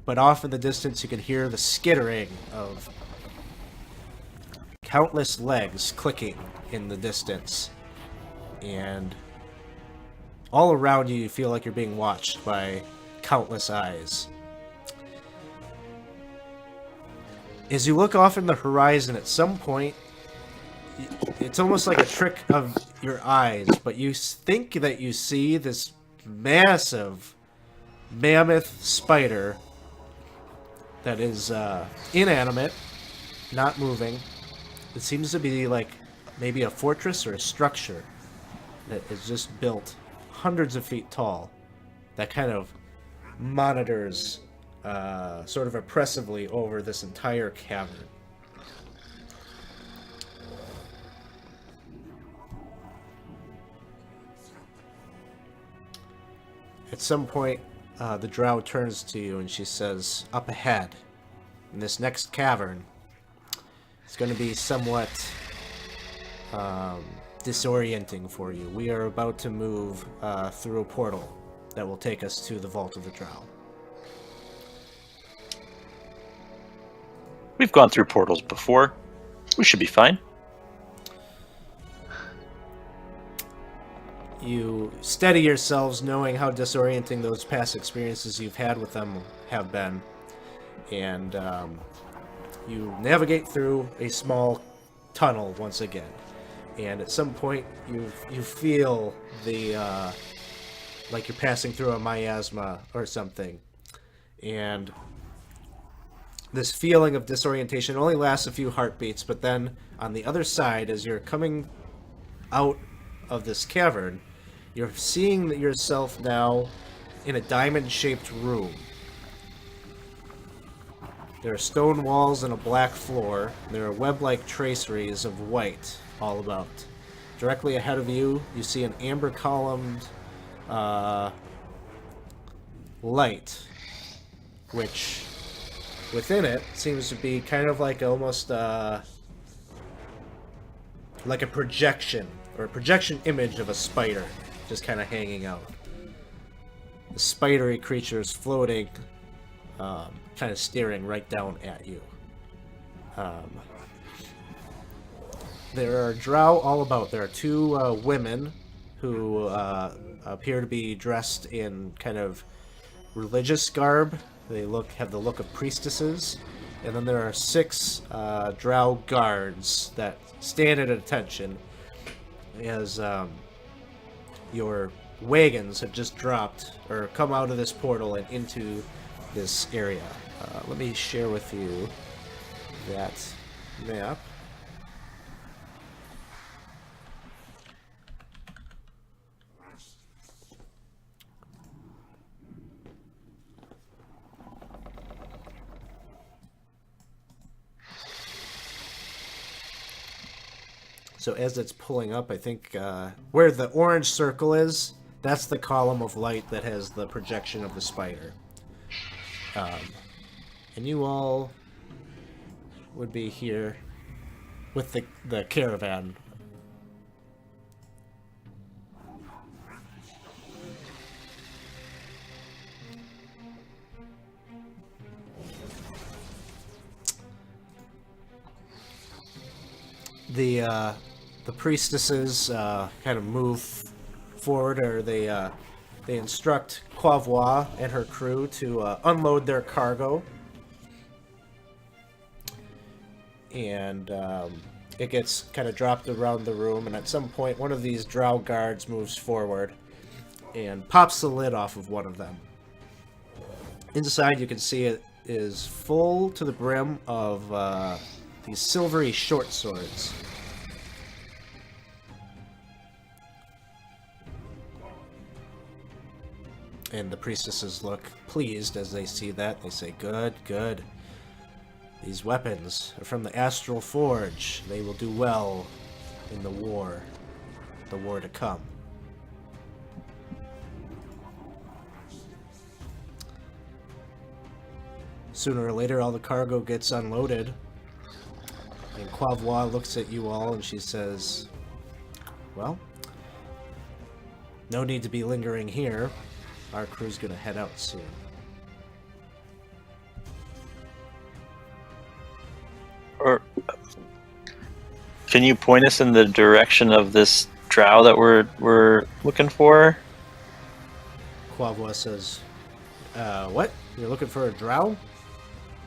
but off in the distance you can hear the skittering of countless legs clicking in the distance, and all around you feel like you're being watched by countless eyes. As you look off in the horizon, at some point, it's almost like a trick of your eyes, but you think that you see this massive mammoth spider that is inanimate, not moving. It seems to be like maybe a fortress or a structure that is just built hundreds of feet tall that kind of monitors sort of oppressively over this entire cavern. At some point, the drow turns to you and she says, up ahead, in this next cavern, it's going to be somewhat disorienting for you. We are about to move through a portal that will take us to the Vault of the Drow.
We've gone through portals before. We should be fine.
You steady yourselves, knowing how disorienting those past experiences you've had with them have been, and you navigate through a small tunnel once again. And at some point, you feel the like you're passing through a miasma or something, and this feeling of disorientation only lasts a few heartbeats, but then on the other side, as you're coming out of this cavern, you're seeing yourself now in a diamond-shaped room. There are stone walls and a black floor. There are web-like traceries of white all about. Directly ahead of you, you see an amber-columned light, which within it seems to be kind of like almost like a projection, or a projection image of a spider just kind of hanging out. The spidery creature is floating, kind of staring right down at you. There are drow all about. There are two women who appear to be dressed in kind of religious garb. They have the look of priestesses. And then there are 6 drow guards that stand at attention as your wagons have just dropped or come out of this portal and into this area. Let me share with you that map. So as it's pulling up, I think where the orange circle is, that's the column of light that has the projection of the spider. And you all would be here with the caravan. The priestesses kind of move forward, or they instruct Quavois and her crew to unload their cargo. And it gets kind of dropped around the room, and at some point one of these drow guards moves forward and pops the lid off of one of them. Inside you can see it is full to the brim of these silvery short swords. And the priestesses look pleased as they see that. They say, "Good, good. These weapons are from the Astral Forge. They will do well in the war to come." Sooner or later, all the cargo gets unloaded. And Quavois looks at you all and she says, "Well, no need to be lingering here. Our crew's gonna head out soon."
Or can you point us in the direction of this drow that we're looking for?
Quavois says, "What? You're looking for a drow?"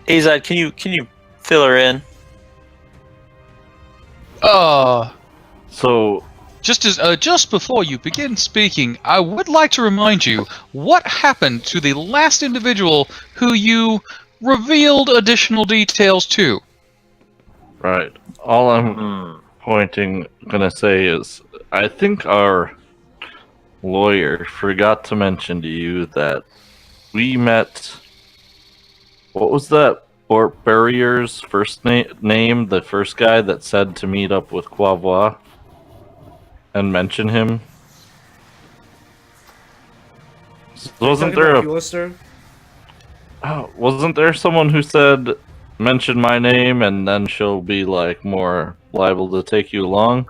Azad, can you fill her in?
So,
Just before you begin speaking, I would like to remind you what happened to the last individual who you revealed additional details to.
right. All I'm gonna say is, I think our lawyer forgot to mention to you that we met. What was that barrier's first name? The first guy that said to meet up with Quavois and mention him. Wasn't there wasn't there someone who said mention my name and then she'll be like more liable to take you along?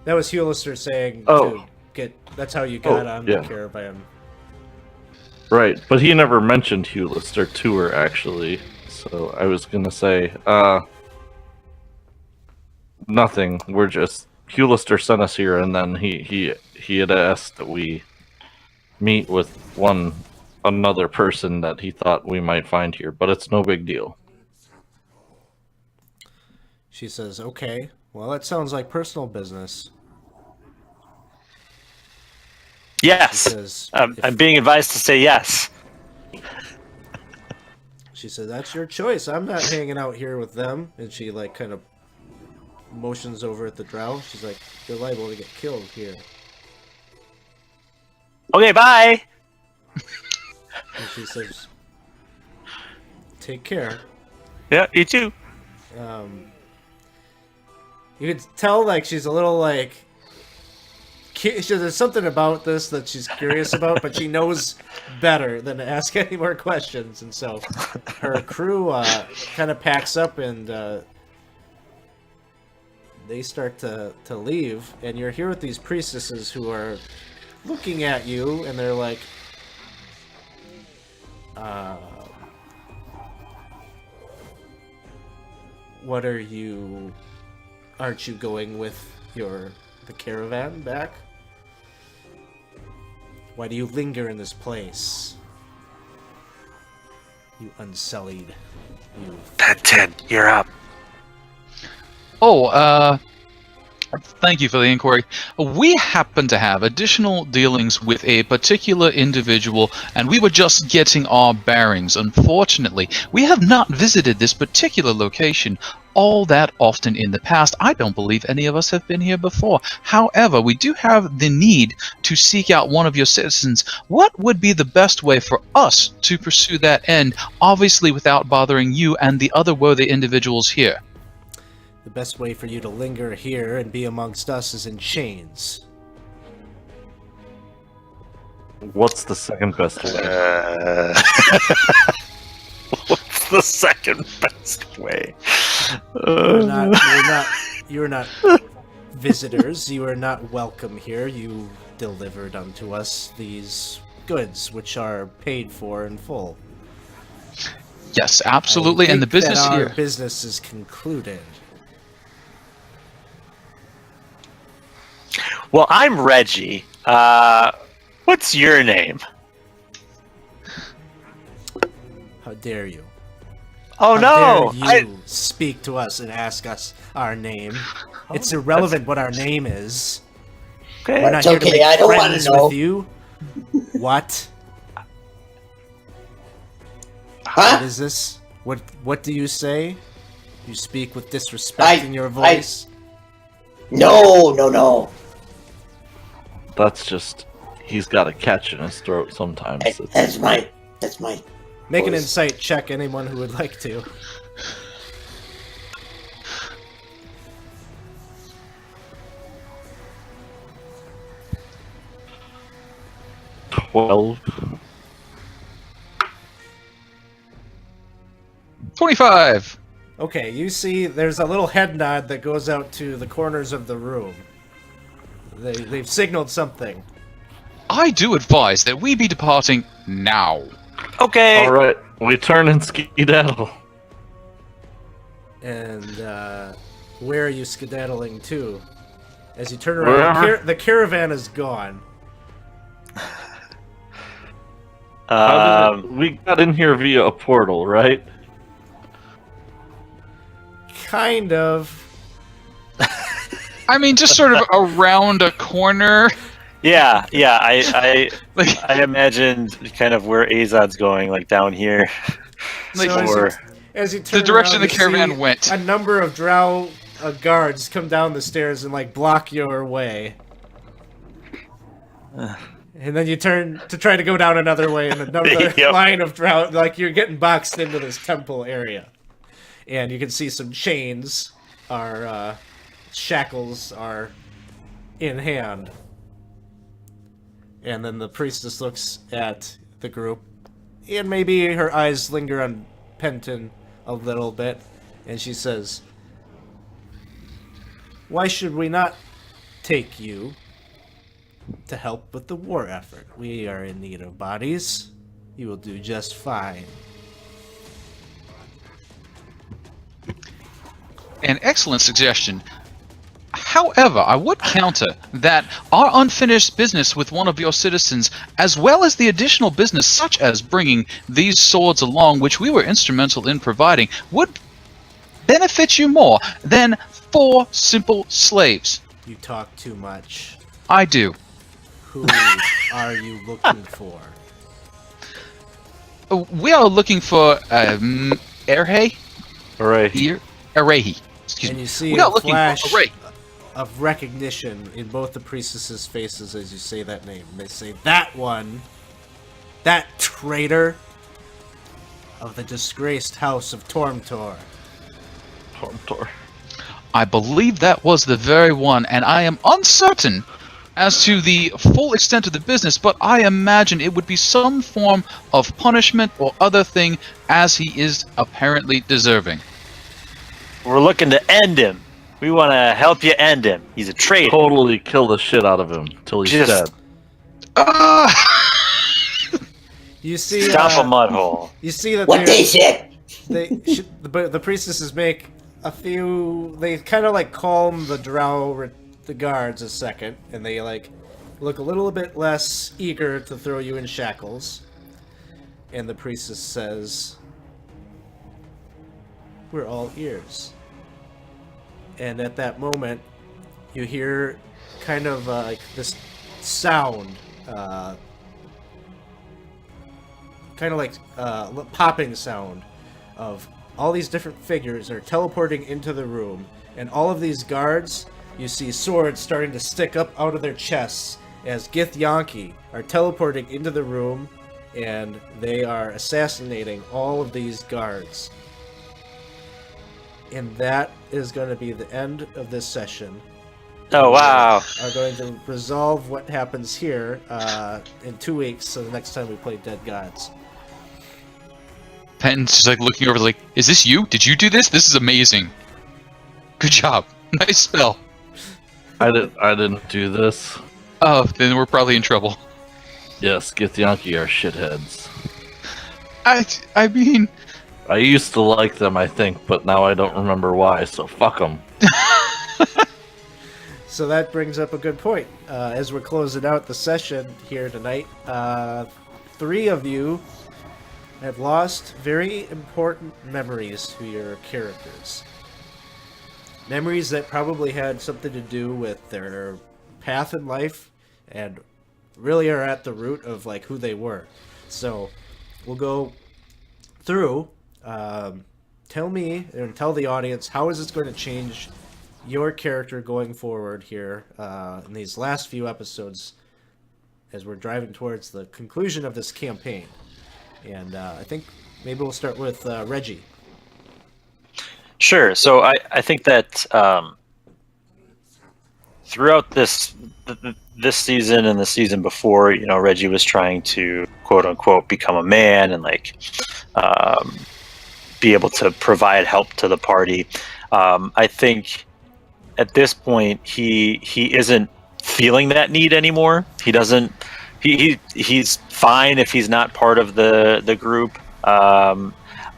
That was Hulister saying
Oh.
to get. That's how you got on
yeah.
the caravan.
Right, but he never mentioned Hulister to her actually. So I was gonna say, nothing. We're just Hulister sent us here, and then he had asked that we meet with another person that he thought we might find here, but it's no big deal.
She says, "Okay, well, that sounds like personal business."
Yes.
Because
I'm being advised to say yes.
She said, "That's your choice. I'm not hanging out here with them." And she like kind of motions over at the drow. She's like, "You're liable to get killed here."
Okay, bye.
And she says, "Take care."
Yeah, you too.
You could tell like she's a little like there's something about this that she's curious about, but she knows better than to ask any more questions, and so her crew kind of packs up and they start to leave, and you're here with these priestesses who are looking at you, and they're like, "What are you? Aren't you going with the caravan back? Why do you linger in this place? You unsullied. You."
Ted, you're up.
Oh, thank you for the inquiry. We happen to have additional dealings with a particular individual, and we were just getting our bearings. Unfortunately, we have not visited this particular location all that often in the past. I don't believe any of us have been here before. However, we do have the need to seek out one of your citizens. What would be the best way for us to pursue that end, obviously without bothering you and the other worthy individuals here?
The best way for you to linger here and be amongst us is in chains.
What's the second best way?
What's the second best way?
You're not visitors. You are not welcome here. You delivered unto us these goods, which are paid for in full.
Yes, absolutely.
I
And the
think that
business
our
here.
business is concluded.
Well, I'm Reggie. What's your name?
How dare you?
Oh
How
no!
dare you speak to us and ask us our name? It's irrelevant what our name is.
Okay.
We're not
It's
here to
okay,
make
I don't wanna
friends
know.
with you. What? What
Huh?
is this? What do you say? You speak with disrespect in your voice?
No.
That's just, he's got a catch in his throat sometimes.
That's my
Make an
voice.
insight check, anyone who would like to.
Well,
25.
Okay, you see there's a little head nod that goes out to the corners of the room. They've signaled something.
I do advise that we be departing now.
Okay.
all right, we turn and skedaddle.
And where are you skedaddling to? As you turn around,
Wherever.
the caravan is gone.
We got in here via a portal, right?
Kind of.
I mean, just sort of around a corner.
Yeah. I
Like,
I imagined kind of where Azad's going, like down here.
Like,
So
or
as you turn
the direction
around,
the
you
caravan
see
went.
a number of drow guards come down the stairs and like block your way. And then you turn to try to go down another way, and another
Yep.
line of drow, like you're getting boxed into this temple area. And you can see some chains are, shackles are in hand. And then the priestess looks at the group, and maybe her eyes linger on Penton a little bit, and she says, "Why should we not take you to help with the war effort? We are in need of bodies. You will do just fine."
An excellent suggestion. However, I would counter that our unfinished business with one of your citizens, as well as the additional business such as bringing these swords along, which we were instrumental in providing, would benefit you more than 4 simple slaves.
You talk too much.
I do.
Who are you looking for?
We are looking for Erhe?
Hooray.
Erehi. Excuse
And
me.
you see
We
a
are looking
flash
for Erehi.
of recognition in both the priestesses' faces as you say that name. They say, that one, that traitor of the disgraced house of Tormtor.
Tormtor.
I believe that was the very one, and I am uncertain as to the full extent of the business, but I imagine it would be some form of punishment or other thing, as he is apparently deserving.
We're looking to end him. We want to help you end him. He's a traitor.
Totally kill the shit out of him till he's
Just-
dead.
You see,
Stomp a mud hole.
you see that
What they said.
the priestesses make a few. They kind of like calm the drow, the guards a second, and they like look a little bit less eager to throw you in shackles. And the priestess says, "We're all ears." And at that moment, you hear kind of like this sound, kind of like popping sound of all these different figures are teleporting into the room, and all of these guards, you see swords starting to stick up out of their chests as Githyanki are teleporting into the room, and they are assassinating all of these guards. And that is going to be the end of this session.
Oh, wow.
Are going to resolve what happens here in 2 weeks, so the next time we play Dead Gods.
Penton's just like looking over, like, is this you? Did you do this? This is amazing. Good job. Nice spell.
I didn't do this.
Oh, then we're probably in trouble.
Yes, Githyanki are shitheads.
I mean,
I used to like them, I think, but now I don't remember why, so fuck them.
So that brings up a good point. As we're closing out the session here tonight, 3 of you have lost very important memories to your characters. Memories that probably had something to do with their path in life and really are at the root of like who they were. So we'll go through. Tell me and tell the audience, how is this going to change your character going forward here in these last few episodes as we're driving towards the conclusion of this campaign. And I think maybe we'll start with Reggie.
Sure. So I think that throughout this season and the season before, Reggie was trying to quote unquote become a man and like be able to provide help to the party. I think at this point he isn't feeling that need anymore. He doesn't. He's fine if he's not part of the group.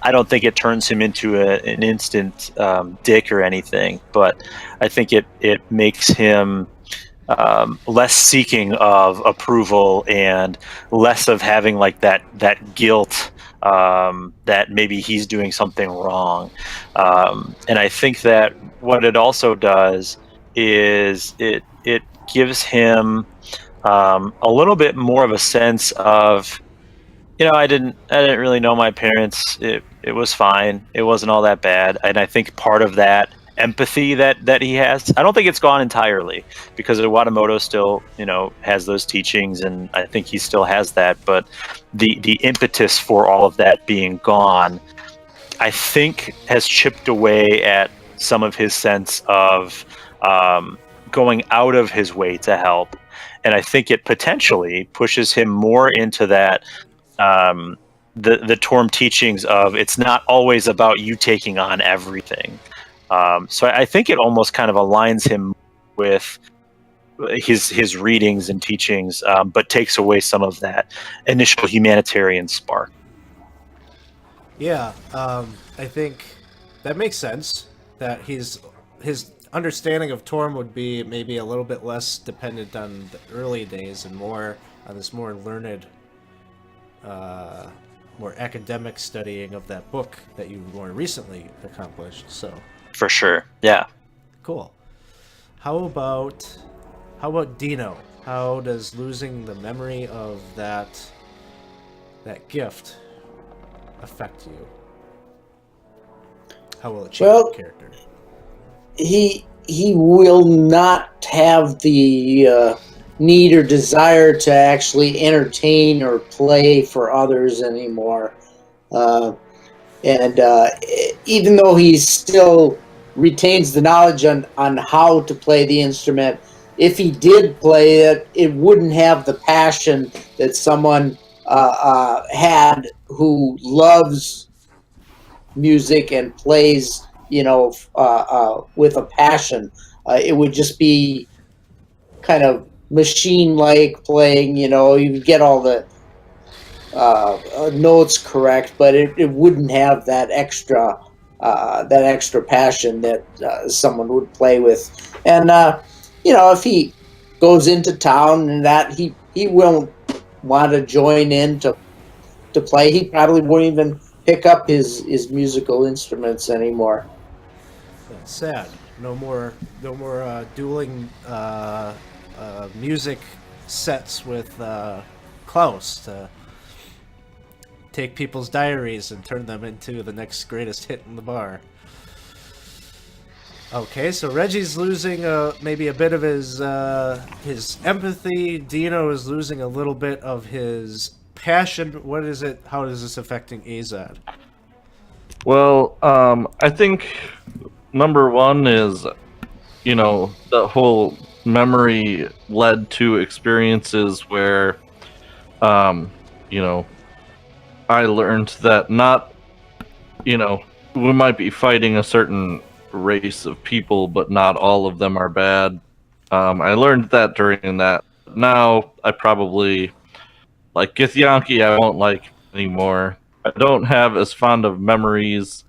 I don't think it turns him into an instant dick or anything, but I think it makes him less seeking of approval and less of having like that guilt that maybe he's doing something wrong. And I think that what it also does is it gives him a little bit more of a sense of, I didn't really know my parents. It was fine. It wasn't all that bad. And I think part of that empathy that he has, I don't think it's gone entirely, because Iwatamoto still, has those teachings, and I think he still has that. But the impetus for all of that being gone, I think, has chipped away at some of his sense of going out of his way to help. And I think it potentially pushes him more into that the Torm teachings of it's not always about you taking on everything. So I think it almost kind of aligns him with his readings and teachings, but takes away some of that initial humanitarian spark.
Yeah, I think that makes sense. That his understanding of Torm would be maybe a little bit less dependent on the early days and more on this more learned, more academic studying of that book that you more recently accomplished. So
For sure, yeah.
cool. How about Dino? How does losing the memory of that gift affect you? How will it change
Well,
your character?
He will not have the need or desire to actually entertain or play for others anymore. And even though he still retains the knowledge on how to play the instrument, if he did play it, it wouldn't have the passion that someone had who loves music and plays, with a passion. It would just be kind of machine-like playing. You would get all the notes correct, but it wouldn't have that extra passion that someone would play with. And if he goes into town and that he won't want to join in to play. He probably won't even pick up his musical instruments anymore.
That's sad. No more dueling music sets with Klaus to take people's diaries and turn them into the next greatest hit in the bar. Okay, so Reggie's losing maybe a bit of his empathy. Dino is losing a little bit of his passion. What is it? How is this affecting Azad?
Well, I think number one is, the whole memory led to experiences where, I learned that not, we might be fighting a certain race of people, but not all of them are bad. I learned that during that. Now I probably like Githyanki. I won't like anymore. I don't have as fond of memories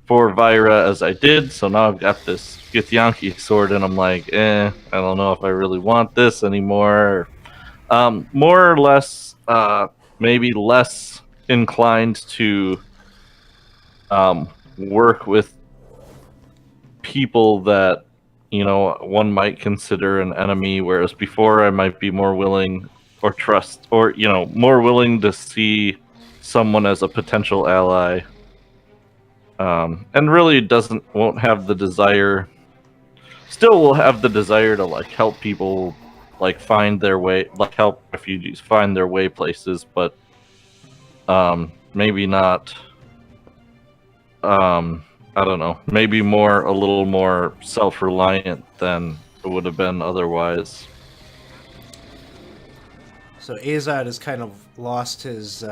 for Vyra as I did, so now I've got this Githyanki sword, and I'm like, I don't know if I really want this anymore. More or less, maybe less inclined to work with people that one might consider an enemy, whereas before I might be more willing or trust or more willing to see someone as a potential ally, and really won't have the desire, still will have the desire to help people find their way, help refugees find their way places, but maybe not. I don't know. Maybe a little more self-reliant than it would have been otherwise.
So Azad has kind of lost his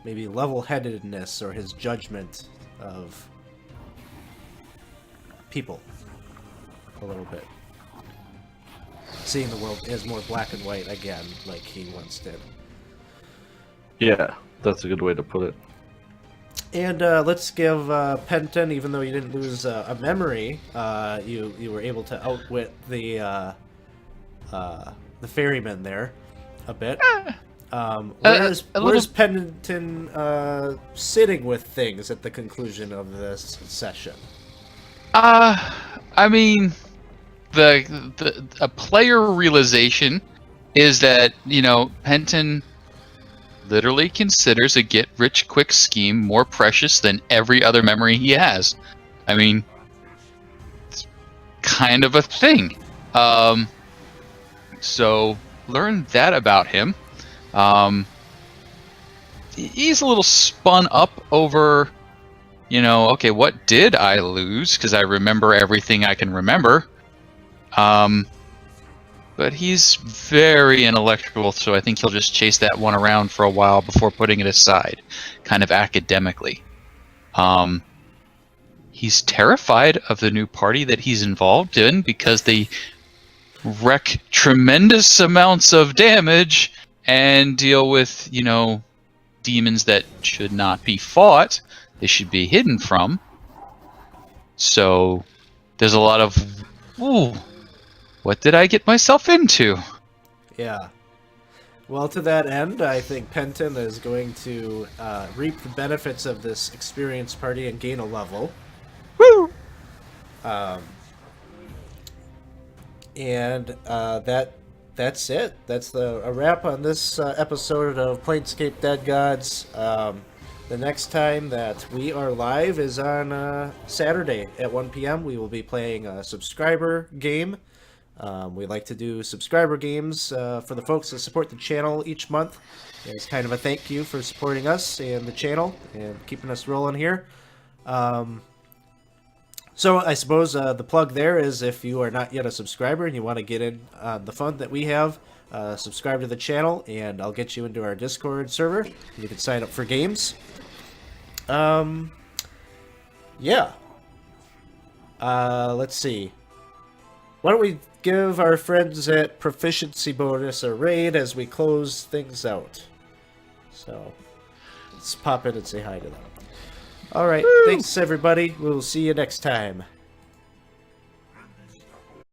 maybe level-headedness or his judgment of people a little bit. Seeing the world as more black and white again, like he once did.
Yeah, that's a good way to put it.
And let's give Penton, even though you didn't lose a memory, you were able to outwit the ferryman there a bit. Where's Penton sitting with things at the conclusion of this session?
I mean, a player realization is that Penton literally considers a get-rich-quick scheme more precious than every other memory he has. I mean, it's kind of a thing. So learn that about him. He's a little spun up over, okay, what did I lose? Because I remember everything I can remember. But he's very intellectual, so I think he'll just chase that one around for a while before putting it aside, kind of academically. He's terrified of the new party that he's involved in because they wreak tremendous amounts of damage and deal with, demons that should not be fought. They should be hidden from. So there's a lot of, ooh, what did I get myself into?
Yeah. Well, to that end, I think Penton is going to reap the benefits of this experienced party and gain a level.
Woo!
And that's it. That's a wrap on this episode of Planescape Dead Gods. The next time that we are live is on Saturday at 1 p.m. We will be playing a subscriber game. We like to do subscriber games for the folks that support the channel each month. It's kind of a thank you for supporting us and the channel and keeping us rolling here. So I suppose the plug there is if you are not yet a subscriber and you want to get in on the fun that we have, subscribe to the channel and I'll get you into our Discord server. You can sign up for games. Yeah. Let's see. Why don't we give our friends at Proficiency Bonus a raid as we close things out? So, let's pop in and say hi to them. Alright, thanks everybody. We'll see you next time.